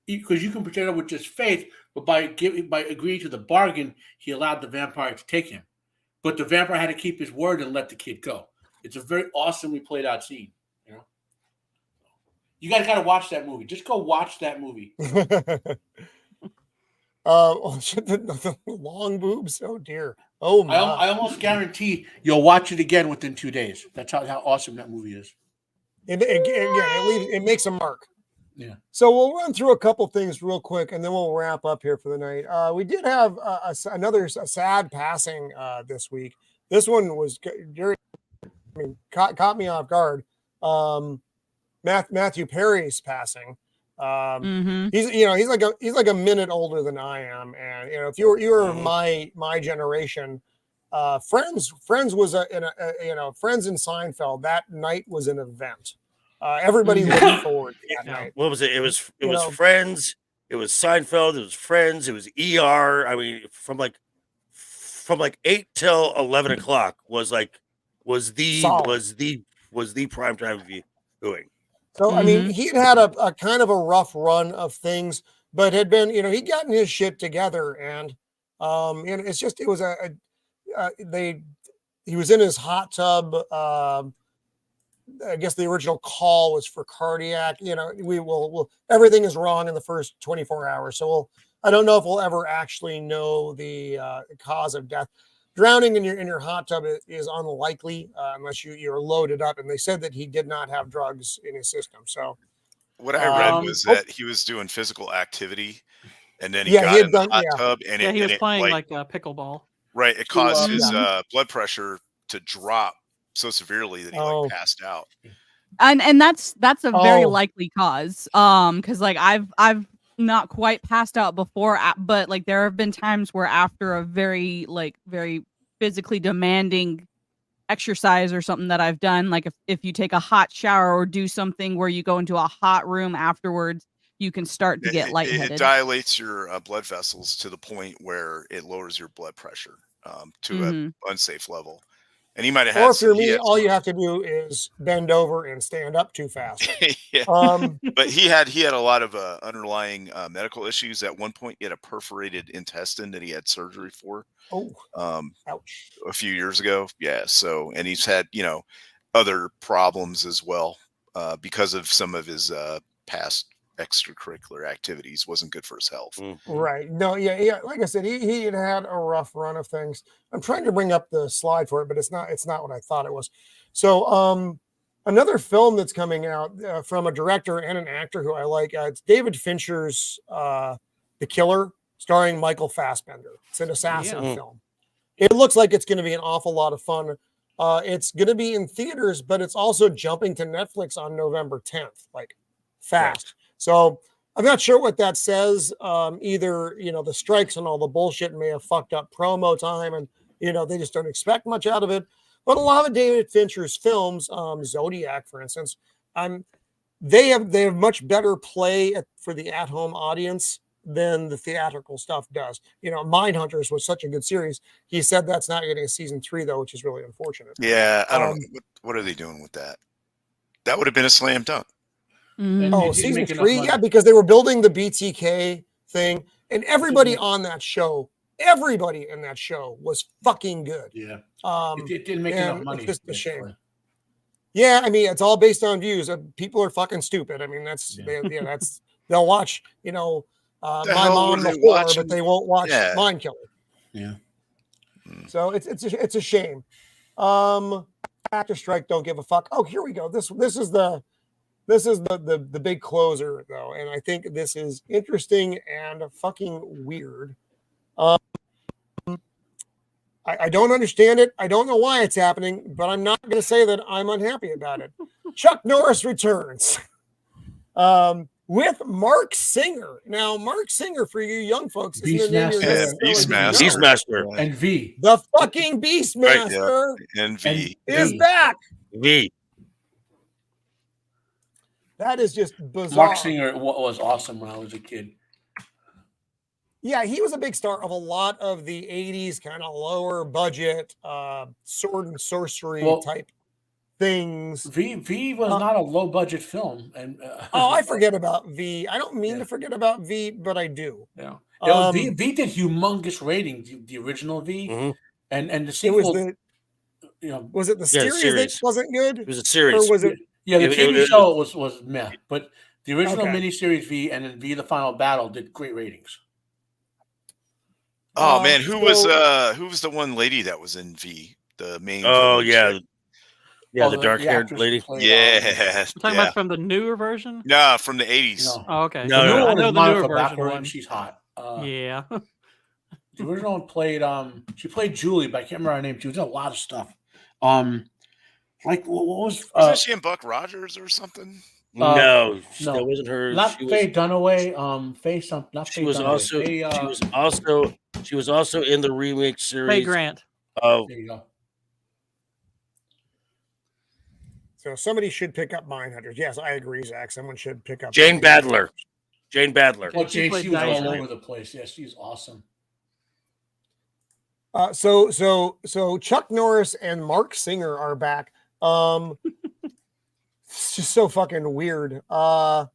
because you can protect him with just faith, but by agreeing to the bargain, he allowed the vampire to take him. But the vampire had to keep his word and let the kid go. It's a very awesomely played out scene. You guys got to watch that movie. Just go watch that movie. The long boobs. Oh dear. Oh my. I almost guarantee you'll watch it again within 2 days. That's how awesome that movie is. It makes a mark. Yeah. So we'll run through a couple things real quick, and then we'll wrap up here for the night. We did have another sad passing this week. This one was caught me off guard. Matthew Perry's passing. He's like a minute older than I am, and if you were my generation, Friends was Friends in Seinfeld. That night was an event. Everybody looked forward to that night. What was it? It was Friends. It was Seinfeld. It was Friends. It was ER. I mean, from like 8 till 11 o'clock was the primetime viewing. So, I mean, he had a kind of a rough run of things, but had been, he'd gotten his shit together, and it's just, it was he was in his hot tub. I guess the original call was for cardiac. Everything is wrong in the first 24 hours. So I don't know if we'll ever actually know the cause of death. Drowning in your hot tub is unlikely unless you're loaded up. And they said that he did not have drugs in his system. So what I read was that he was doing physical activity, and then he got in the hot tub, and he was playing like pickleball. Right, it caused his blood pressure to drop so severely that he passed out. And that's a very likely cause. Because like I've not quite passed out before, but like there have been times where after a very physically demanding exercise or something that I've done, like if you take a hot shower or do something where you go into a hot room afterwards, you can start to get lightheaded. It dilates your blood vessels to the point where it lowers your blood pressure to an unsafe level. And he might have had. Or if you're me, all you have to do is bend over and stand up too fast. But he had a lot of underlying medical issues. At one point, he had a perforated intestine that he had surgery for. Ouch! A few years ago, yeah. So, and he's had other problems as well. because of some of his past extracurricular activities. Wasn't good for his health. Mm-hmm. Right. No, yeah. Like I said, he had a rough run of things. I'm trying to bring up the slide for it, but it's not what I thought it was. So another film that's coming out from a director and an actor who I like, it's David Fincher's The Killer, starring Michael Fassbender. It's an assassin film. It looks like it's going to be an awful lot of fun. It's going to be in theaters, but it's also jumping to Netflix on November 10th, like fast. Right. So I'm not sure what that says. Either, the strikes and all the bullshit may have fucked up promo time and, they just don't expect much out of it. But a lot of David Fincher's films, Zodiac, for instance, they have much better play for the at-home audience than the theatrical stuff does. Mindhunters was such a good series. He said that's not getting a season 3 though, which is really unfortunate. Yeah, I don't know. What are they doing with that? That would have been a slam dunk. Oh, season 3, yeah, because they were building the BTK thing, and everybody on that show, everybody in that show was fucking good. Yeah, it didn't make enough money. It's just a shame. Yeah, I mean, it's all based on views. People are fucking stupid. I mean, they'll watch, My Mom before, but they won't watch Mind Killer. Yeah. So it's a shame. Actor strike, don't give a fuck. Oh, here we go. This is the big closer though, and I think this is interesting and fucking weird. I don't understand it. I don't know why it's happening, but I'm not going to say that I'm unhappy about it. Chuck Norris returns with Mark Singer. Now, Mark Singer, for you young folks, Beastmaster, and V, the fucking Beastmaster, right, and V is back. V. That is just bizarre. Mark Singer was awesome when I was a kid. Yeah, he was a big star of a lot of the 80s kind of lower budget sword and sorcery type things. V was not a low budget film. And I forget about V. I don't mean to forget about V, but I do. Yeah. V did humongous ratings, the original V. And the sequel, was it the series that wasn't good? It was a series. Or was it? Yeah, the TV show was meh, but the original miniseries V and then V: The Final Battle did great ratings. Oh man, who was the one lady that was in V? The main. Oh yeah, the dark-haired lady. Yeah, talking about from the newer version. No, from the 80s. No. Oh, okay. No, I know the newer version. One. She's hot. Yeah. The original one played. She played Julie, but I can't remember her name. She was in a lot of stuff. Like what was? Wasn't she in Buck Rogers or something? No, that wasn't her. Not Faye Dunaway. Faye something. Not Faye. She was Dunaway. She was also in the remake series. Faye Grant. Oh, there you go. So somebody should pick up Mindhunters. Yes, I agree, Zach. Someone should pick up Jane Badler. Jane Badler. Oh, Jane, she was all over the place. Yes, she's awesome. So Chuck Norris and Mark Singer are back. It's just so fucking weird. I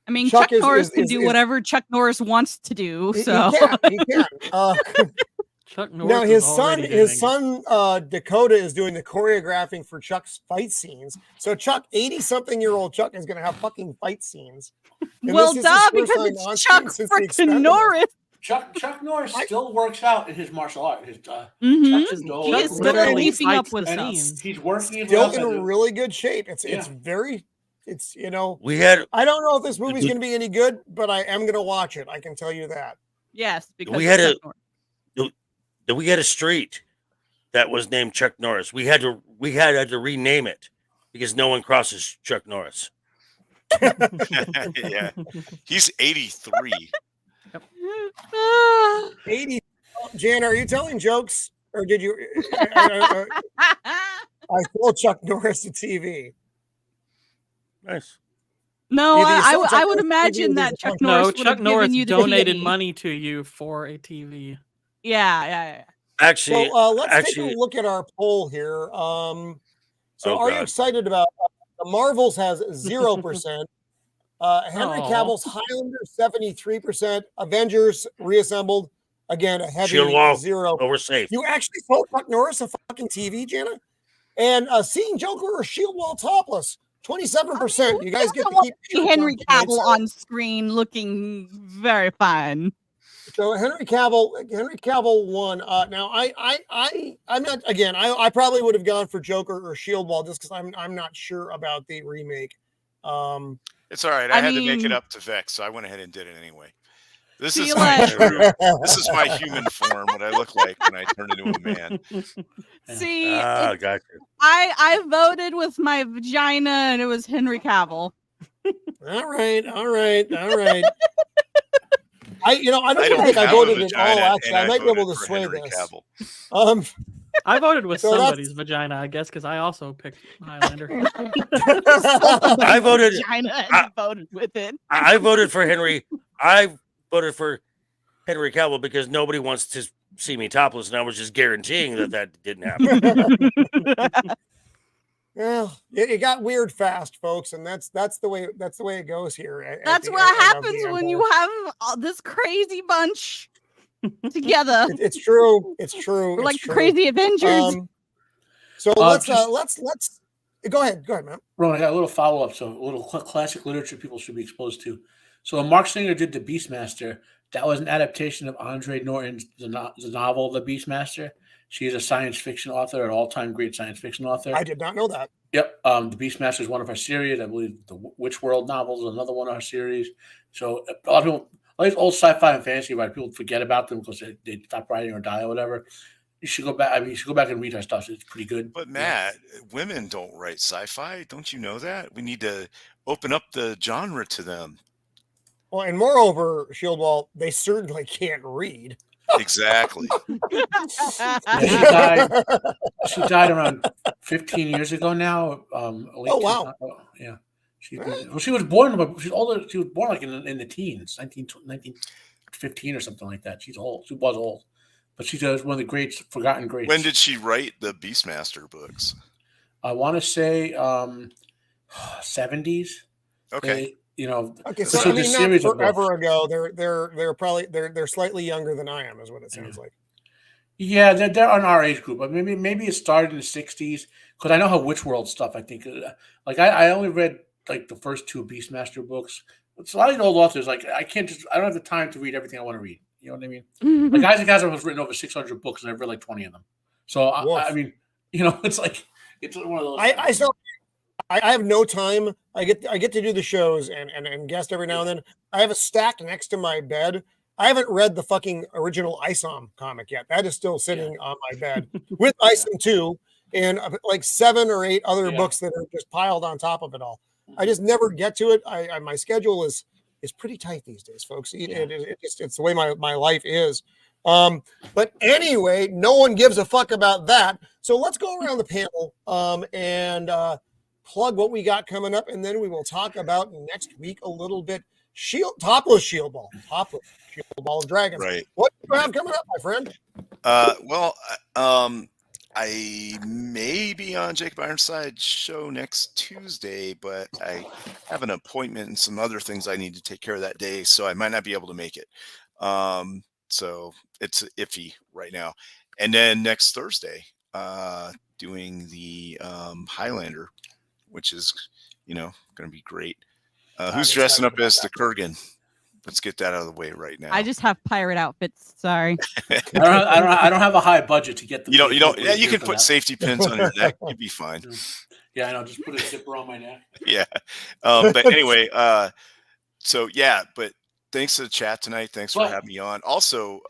mean, Chuck Norris can do whatever Chuck Norris wants to do. So he can. Chuck Norris now his son Dakota is doing the choreographing for Chuck's fight scenes. So Chuck, 80-something-year-old Chuck, is going to have fucking fight scenes. And well, duh, because it's Chuck freaking Norris. Chuck Norris still works out in his martial art. He is still keeping up with scenes. He's working still in really good shape. It's we had. I don't know if this movie's going to be any good, but I am going to watch it. I can tell you that. Yes, because we had a street that was named Chuck Norris. We had to rename it because no one crosses Chuck Norris. Yeah, he's 83. 80. Jan, are you telling jokes, or did you? I told Chuck Norris the TV. Nice. No, I would imagine that Chuck Norris. Chuck Norris donated money to you for a TV. Yeah. Actually, let's take a look at our poll here. Are you excited about the Marvels? Has 0%. Henry Cavill's Highlander 73%. Avengers reassembled again a heavy Shieldwall. 0. Oh, we're safe. You actually sold Chuck Norris a fucking TV, Jana? And seeing Joker or Shieldwall topless, 27%. You guys get to want keep to see Henry tonight, Cavill so- on screen looking very fine. So Henry Cavill won. Now I'm not, again, I probably would have gone for Joker or Shieldwall just because I'm not sure about the remake. It's all right. I had to make it up to Vex, so I went ahead and did it anyway. This See is you my later. true. This is my human form. What I look like when I turn into a man. See, Gotcha. I voted with my vagina, and it was Henry Cavill. All right. I don't don't think I have a voted at vagina, all. Actually, and I might be voted able to for sway Henry this. Cavill. I voted with So that's- somebody's vagina, I guess, because I also picked Highlander. I voted. Vagina and voted with it. I voted for Henry. I voted for Henry Cavill because nobody wants to see me topless, and I was just guaranteeing that didn't happen. Well, it got weird fast, folks, and that's the way it goes here. That's what happens when you have this crazy bunch together. It's true. It's true. We're like it's the true. crazy Avengers. So let's go ahead, man. Ron, I got a little follow up. So a little classic literature people should be exposed to. So when Mark Singer did The Beastmaster, that was an adaptation of Andre Norton's the novel The Beastmaster. She is a science fiction author, an all-time great science fiction author. I did not know that. Yep. The Beastmaster is one of our series. I believe the Witch World novels is another one of our series. So a lot of people, all these old sci-fi and fantasy writers, people forget about them because they stop writing or die or whatever. You should go back. You should go back and read our stuff. It's pretty good. But Matt, women don't write sci-fi. Don't you know that? We need to open up the genre to them. Well, and moreover, Shieldwall, they certainly can't read. Exactly. Yeah, she died around 15 years ago now. Oh, wow. Yeah. She was born. She's older. She was born like in the teens, 1915 or something like that. She's old. She was old, but she's one of the greats, forgotten greats. When did she write the Beastmaster books? I want to say 70s. Okay. Okay, so I mean, not forever ago. They're probably they're slightly younger than I am, is what it sounds like. Yeah, they're on our age group. But maybe it started in the 60s because I know how Witch World stuff. I think I only read like the first two Beastmaster books. It's a lot of old authors. Like I don't have the time to read everything I want to read. You know what I mean? Like Isaac Asimov has written over 600 books, and I've read like 20 of them. So I mean, it's like it's one of those. I have no time. I get to do the shows and guest every now and then. I have a stack next to my bed. I haven't read the fucking original ISOM comic yet. That is still sitting on my bed with ISOM 2 and like 7 or 8 other books that are just piled on top of it all. I just never get to it. My schedule is pretty tight these days, folks. It's the way my life is. But anyway, no one gives a fuck about that. So let's go around the panel and plug what we got coming up, and then we will talk about next week a little bit. Topless Shieldwall of Dragons. Right. What do you have coming up, my friend? I may be on Jacob Ironside's show next Tuesday, but I have an appointment and some other things I need to take care of that day, so I might not be able to make it. So it's iffy right now. And then next Thursday, doing the Highlander, which is, going to be great. Who's dressing up as the Kurgan? Let's get that out of the way right now. I just have pirate outfits. Sorry. I don't have a high budget to get the. You don't. Yeah, you can put safety pins on your neck. You'd be fine. Yeah, I know. Just put a zipper on my neck. Yeah. But anyway, so yeah. But thanks to the chat tonight. Thanks for having me on. Also,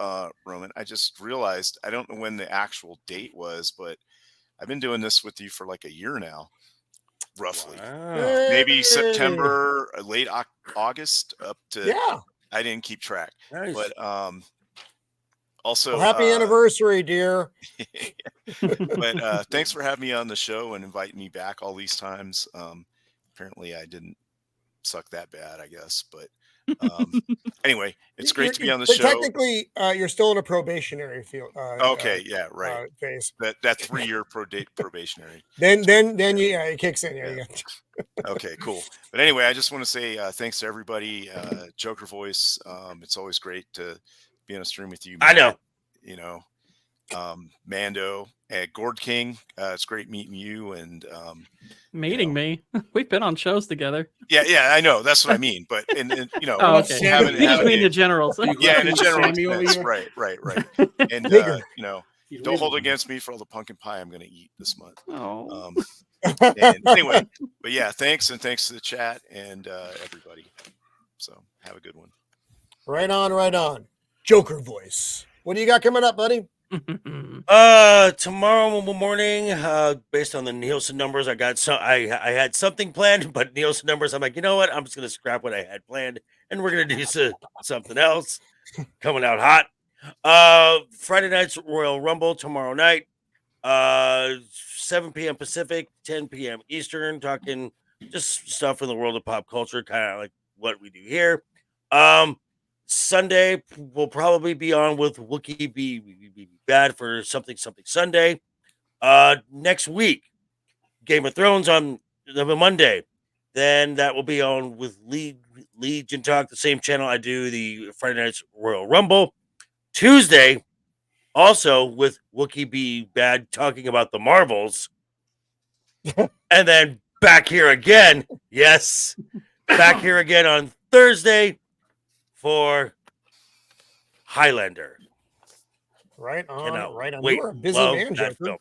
Roman, I just realized I don't know when the actual date was, but I've been doing this with you for like a year now. Roughly, maybe September, late August, up to I didn't keep track. Nice. But also happy anniversary, dear. But thanks for having me on the show and inviting me back all these times. Apparently, I didn't suck that bad, I guess. But anyway, it's great to be on the show. Technically, you're still in a probationary field. Okay, yeah, right. Phase. That 3-year probationary. Then it kicks in. Yeah. Okay, cool. But anyway, I just want to say thanks to everybody. Joker Voice. It's always great to be on a stream with you, Matt. I know. Mando, and Gord King. It's great meeting you and Meeting me. We've been on shows together. yeah, I know. That's what I mean. But and you know, Oh, okay. Sammy? You just mean the generals. yeah, in a general Sammy over sense, here? right. And Bigger. you know, He's don't hold waving. against me for all the pumpkin pie I'm going to eat this month. Oh. And anyway, but yeah, thanks to the chat and everybody. So have a good one. Right on. Joker voice. What do you got coming up, buddy? Tomorrow morning, based on the Nielsen numbers, I had something planned, but Nielsen numbers, I'm like, you know what? I'm just gonna scrap what I had planned, and we're gonna do something else. Coming out hot. Friday night's Royal Rumble tomorrow night. 7 p.m. Pacific, 10 p.m. Eastern. Talking just stuff in the world of pop culture, kind of like what we do here. Sunday will probably be on with Wookie be bad for something Sunday. Next week, Game of Thrones on the Monday. Then that will be on with Legion Talk, the same channel I do the Friday night's Royal Rumble. Tuesday, also with Wookie be bad talking about the Marvels. And then back here again. Yes. Back here again on Thursday for Highlander. Right on. Wait, You're a busy love man, that Joker. film.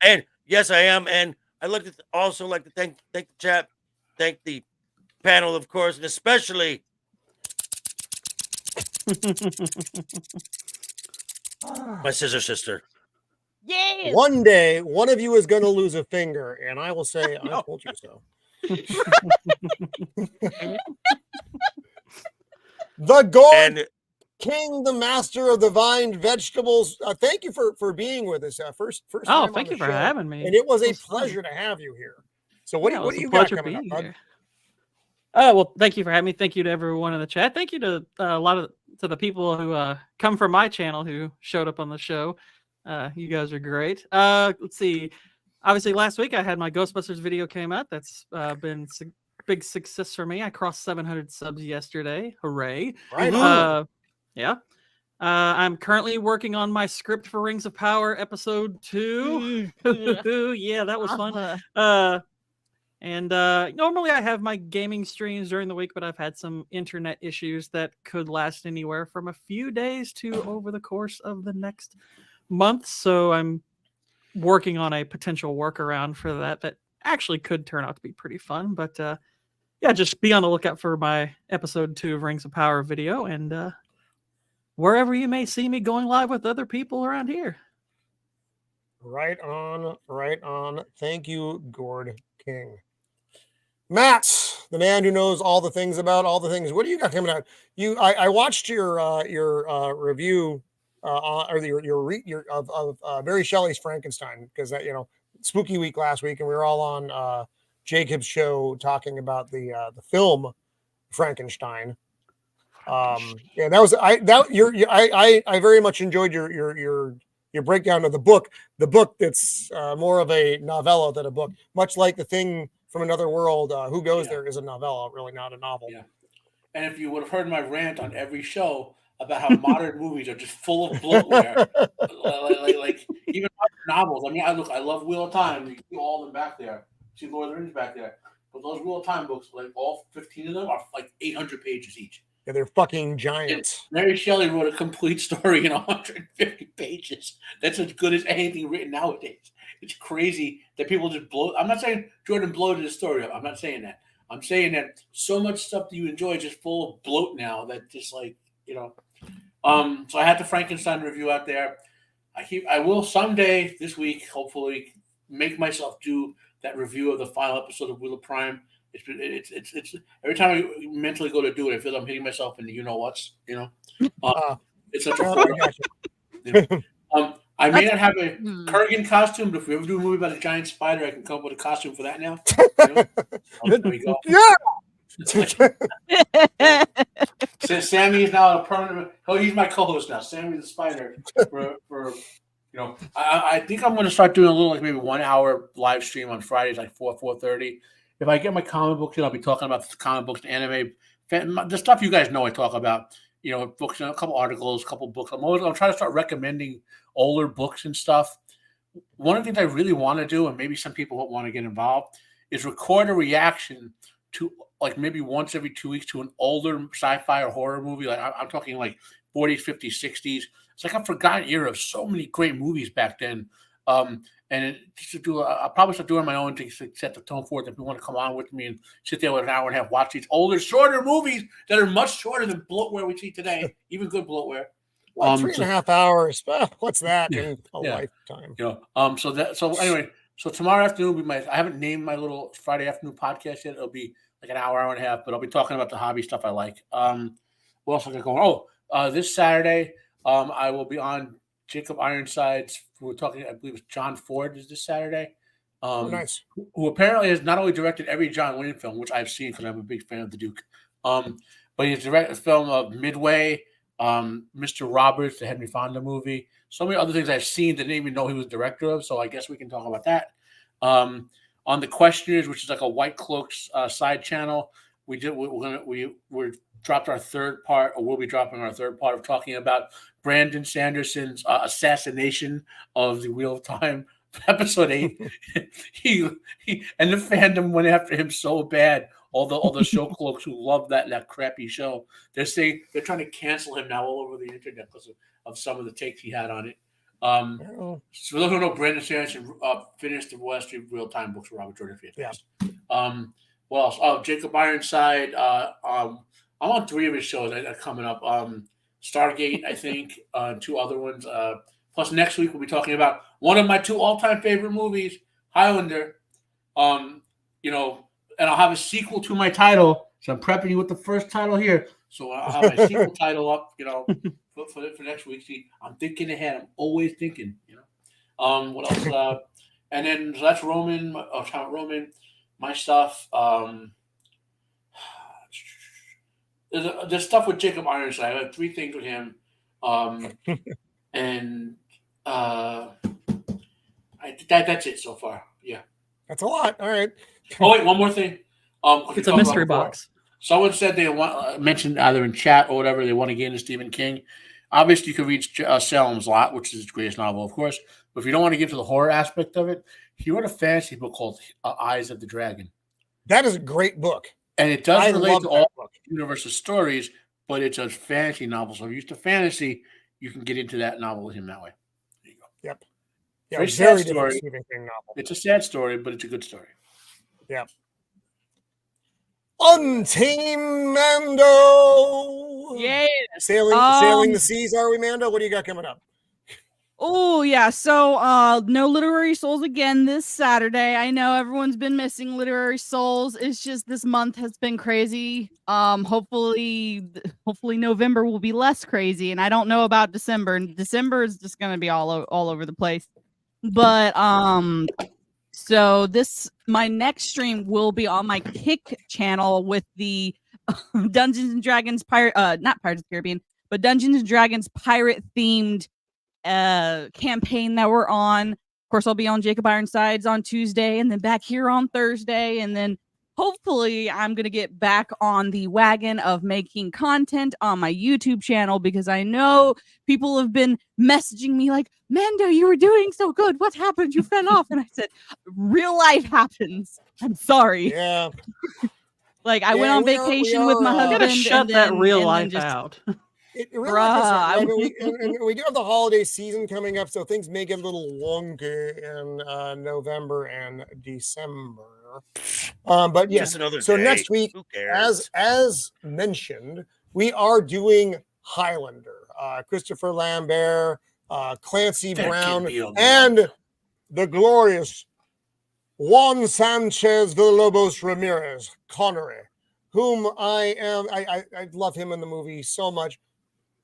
And yes, I am. And I also like to thank the chat, thank the panel, of course, and especially my sister. Yes. One day, one of you is going to lose a finger, and I will say, I told you so. The Gord And King, the master of the vine vegetables. Thank you for being with us. First Oh, time on thank the you for show, having me. and it was a It fun. pleasure to have you here. So what Yeah, do you a got pleasure coming up, being bud? here. Well, thank you for having me. Thank you to everyone in the chat. Thank you to to the people who come from my channel who showed up on the show. You guys are great. Let's see. Obviously, last week I had my Ghostbusters video came out. That's been big success for me. I crossed 700 subs yesterday. Hooray! Right on. Yeah. I'm currently working on my script for Rings of Power episode 2. Yeah, that was fun. And normally I have my gaming streams during the week, but I've had some internet issues that could last anywhere from a few days to over the course of the next month. So I'm working on a potential workaround for that actually could turn out to be pretty fun. But yeah, just be on the lookout for my episode 2 of Rings of Power video, and wherever you may see me going live with other people around here. Right on. Thank you, Gord King. Matt, the man who knows all the things about all the things. What do you got coming out? I watched your review or your of Mary Shelley's Frankenstein, because spooky week last week, and we were all on Jacob's show talking about the film Frankenstein. Yeah, I very much enjoyed your breakdown of the book that's more of a novella than a book, much like The Thing from Another World. Who Goes There is a novella, really not a novel. Yeah. And if you would have heard my rant on every show about how modern movies are just full of bloatware, like even novels. I mean, I love Wheel of Time. You see all of them back there. See Lord of the Rings back there. But those Wheel of Time books, like all 15 of them, are like 800 pages each. Yeah, they're fucking giants. Mary Shelley wrote a complete story in 150 pages. That's as good as anything written nowadays. It's crazy that people just blow. I'm not saying Jordan bloated his story up. I'm not saying that. I'm saying that so much stuff that you enjoy is just full of bloat now that just So I had the Frankenstein review out there. I will someday this week, hopefully, make myself do that review of the final episode of Wheel of Prime. It's every time I mentally go to do it, I feel I'm hitting myself in the you-know-whats, It's such a fun. I may not have a Kurgan costume, but if we ever do a movie about a giant spider, I can come up with a costume for that now. There we go. Yeah. So Sammy is now a permanent. Oh, he's my co-host now. Sammy the spider. I think I'm going to start doing a little, like maybe 1 hour live stream on Fridays, like 4:30. If I get my comic books in, I'll be talking about the comic books, anime, the stuff you guys know I talk about. Books, a couple articles, a couple books. I'm trying to start recommending older books and stuff. One of the things I really want to do, and maybe some people won't want to get involved, is record a reaction to like maybe once every 2 weeks to an older sci-fi or horror movie. Like I'm talking like 40s, 50s, 60s. It's like a forgotten era of so many great movies back then. I'll probably start doing my own to set the tone for it. If you want to come on with me and sit there with an hour and a half, watch these older, shorter movies that are much shorter than bloatware we see today, even good bloatware. Well, 3.5 hours. What's that in a lifetime? So anyway, so tomorrow afternoon will be I haven't named my little Friday afternoon podcast yet. It'll be like an hour and a half, but I'll be talking about the hobby stuff I like. What else I got going? This Saturday, I will be on Jacob Ironside's. We're talking, I believe it's John Ford is this Saturday. Nice. Who apparently has not only directed every John Wayne film, which I've seen because I'm a big fan of the Duke, but he's directed a film of Midway, Mr. Roberts, the Henry Fonda movie. So many other things I've seen that I didn't even know he was director of. So I guess we can talk about that. On the Questioners, which is like a White Cloaks side channel, we dropped our third part, or we'll be dropping our third part of talking about Brandon Sanderson's assassination of the Wheel of Time, episode 8. he and the fandom went after him so bad. All the show cloaks who love that crappy show, they're saying they're trying to cancel him now all over the internet because of some of the takes he had on it. So for those who know, Brandon Sanderson finished the Wall Street Real Time books for Robert Jordan. Fantastic. Yeah. What else? Jacob Ironside. I'm on 3 of his shows that are coming up. Stargate, I think, 2 other ones. Plus, next week we'll be talking about one of my 2 all-time favorite movies, Highlander. And I'll have a sequel to my title. So I'm prepping you with the first title here. So I'll have my sequel title up, for next week. See, I'm thinking ahead. I'm always thinking, What else? And then so that's Roman. My stuff. There's stuff with Jacob Ironside. I have 3 things with him. That's it so far. Yeah. That's a lot. All right. Oh, wait, one more thing. It's a mystery box. Someone said they mentioned either in chat or whatever they want to get into Stephen King. Obviously, you can read Salem's Lot, which is his greatest novel, of course. But if you don't want to get to the horror aspect of it, he wrote a fantasy book called Eyes of the Dragon. That is a great book. And it does relate to all universal stories, but it's a fantasy novel. So if you're used to fantasy, you can get into that novel with him that way. There you go. Yep. Yeah, very sad story. It's a sad story, but it's a good story. Yeah. Untamed Mando. Yeah. Sailing the seas, are we, Mando? What do you got coming up? Oh, yeah. So no Literary Souls again this Saturday. I know everyone's been missing Literary Souls. It's just this month has been crazy. Hopefully November will be less crazy. And I don't know about December. And December is just going to be all over the place. But so my next stream will be on my Kick channel with the Dungeons and Dragons not Pirates of the Caribbean, but Dungeons and Dragons pirate themed campaign that we're on. Of course, I'll be on Jacob Ironsides on Tuesday and then back here on Thursday. And then hopefully I'm going to get back on the wagon of making content on my YouTube channel because I know people have been messaging me like, Mando, you were doing so good. What happened? You fell off. And I said, real life happens. I'm sorry. Yeah. I went on vacation with my husband. You gotta shut that real life out. It really and we do have the holiday season coming up, so things may get a little wonky in November and December. But yes, so next week, as mentioned, we are doing Highlander. Christopher Lambert, Clancy Brown, and the glorious Juan Sanchez Villalobos Ramirez Connery, whom I love him in the movie so much.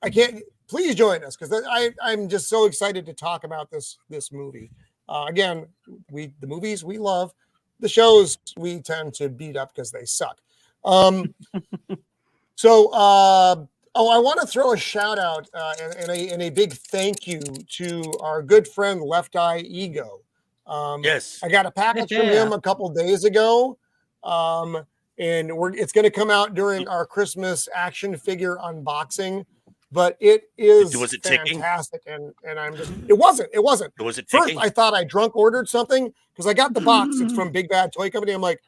I can't. Please join us because I'm just so excited to talk about this movie. Again, the movies we love, the shows we tend to beat up because they suck. I want to throw a shout out and a big thank you to our good friend Left Eye Ego. Yes, I got a package from him a couple days ago, and it's going to come out during our Christmas action figure unboxing. but it is Was it ticking? fantastic. And I'm just, it wasn't. Was it First, ticking? I thought I drunk ordered something because I got the box. It's from Big Bad Toy Company. I'm like,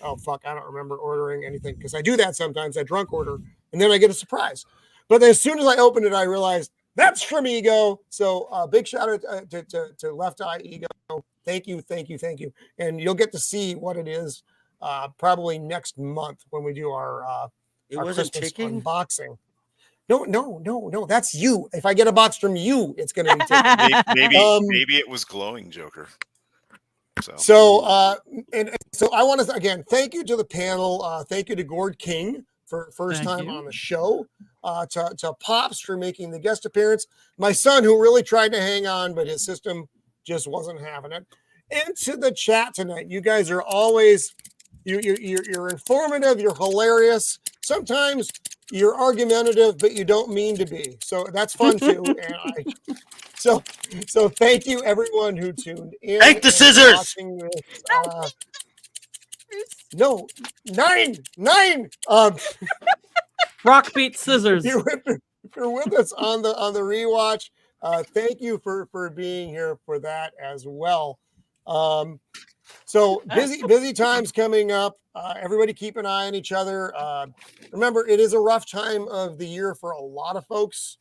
oh, fuck, I don't remember ordering anything because I do that sometimes. I drunk order and then I get a surprise. But as soon as I opened it, I realized that's from Ego. So big shout out to Left Eye Ego. Thank you. And you'll get to see what it is probably next month when we do our wasn't Christmas ticking? unboxing. No. That's you. If I get a box from you, it's going to be ticking. Maybe it was glowing, Joker. So I want to again thank you to the panel. Thank you to Gord King for first time on the show. To Pops for making the guest appearance. My son, who really tried to hang on, but his system just wasn't having it. And to the chat tonight. You guys are always you're informative. You're hilarious. Sometimes you're argumentative, but you don't mean to be. So that's fun too. And So thank you everyone who tuned in. Take the scissors. No, nine. Rock beat scissors. If you're with us on the rewatch, thank you for being here for that as well. So busy times coming up. Everybody keep an eye on each other. Remember, it is a rough time of the year for a lot of folks.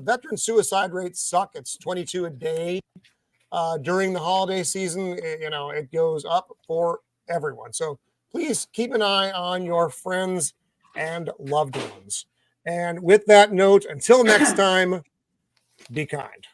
Veteran suicide rates suck. It's 22 a day. During the holiday season, it goes up for everyone. So please keep an eye on your friends and loved ones. And with that note, until next time, be kind.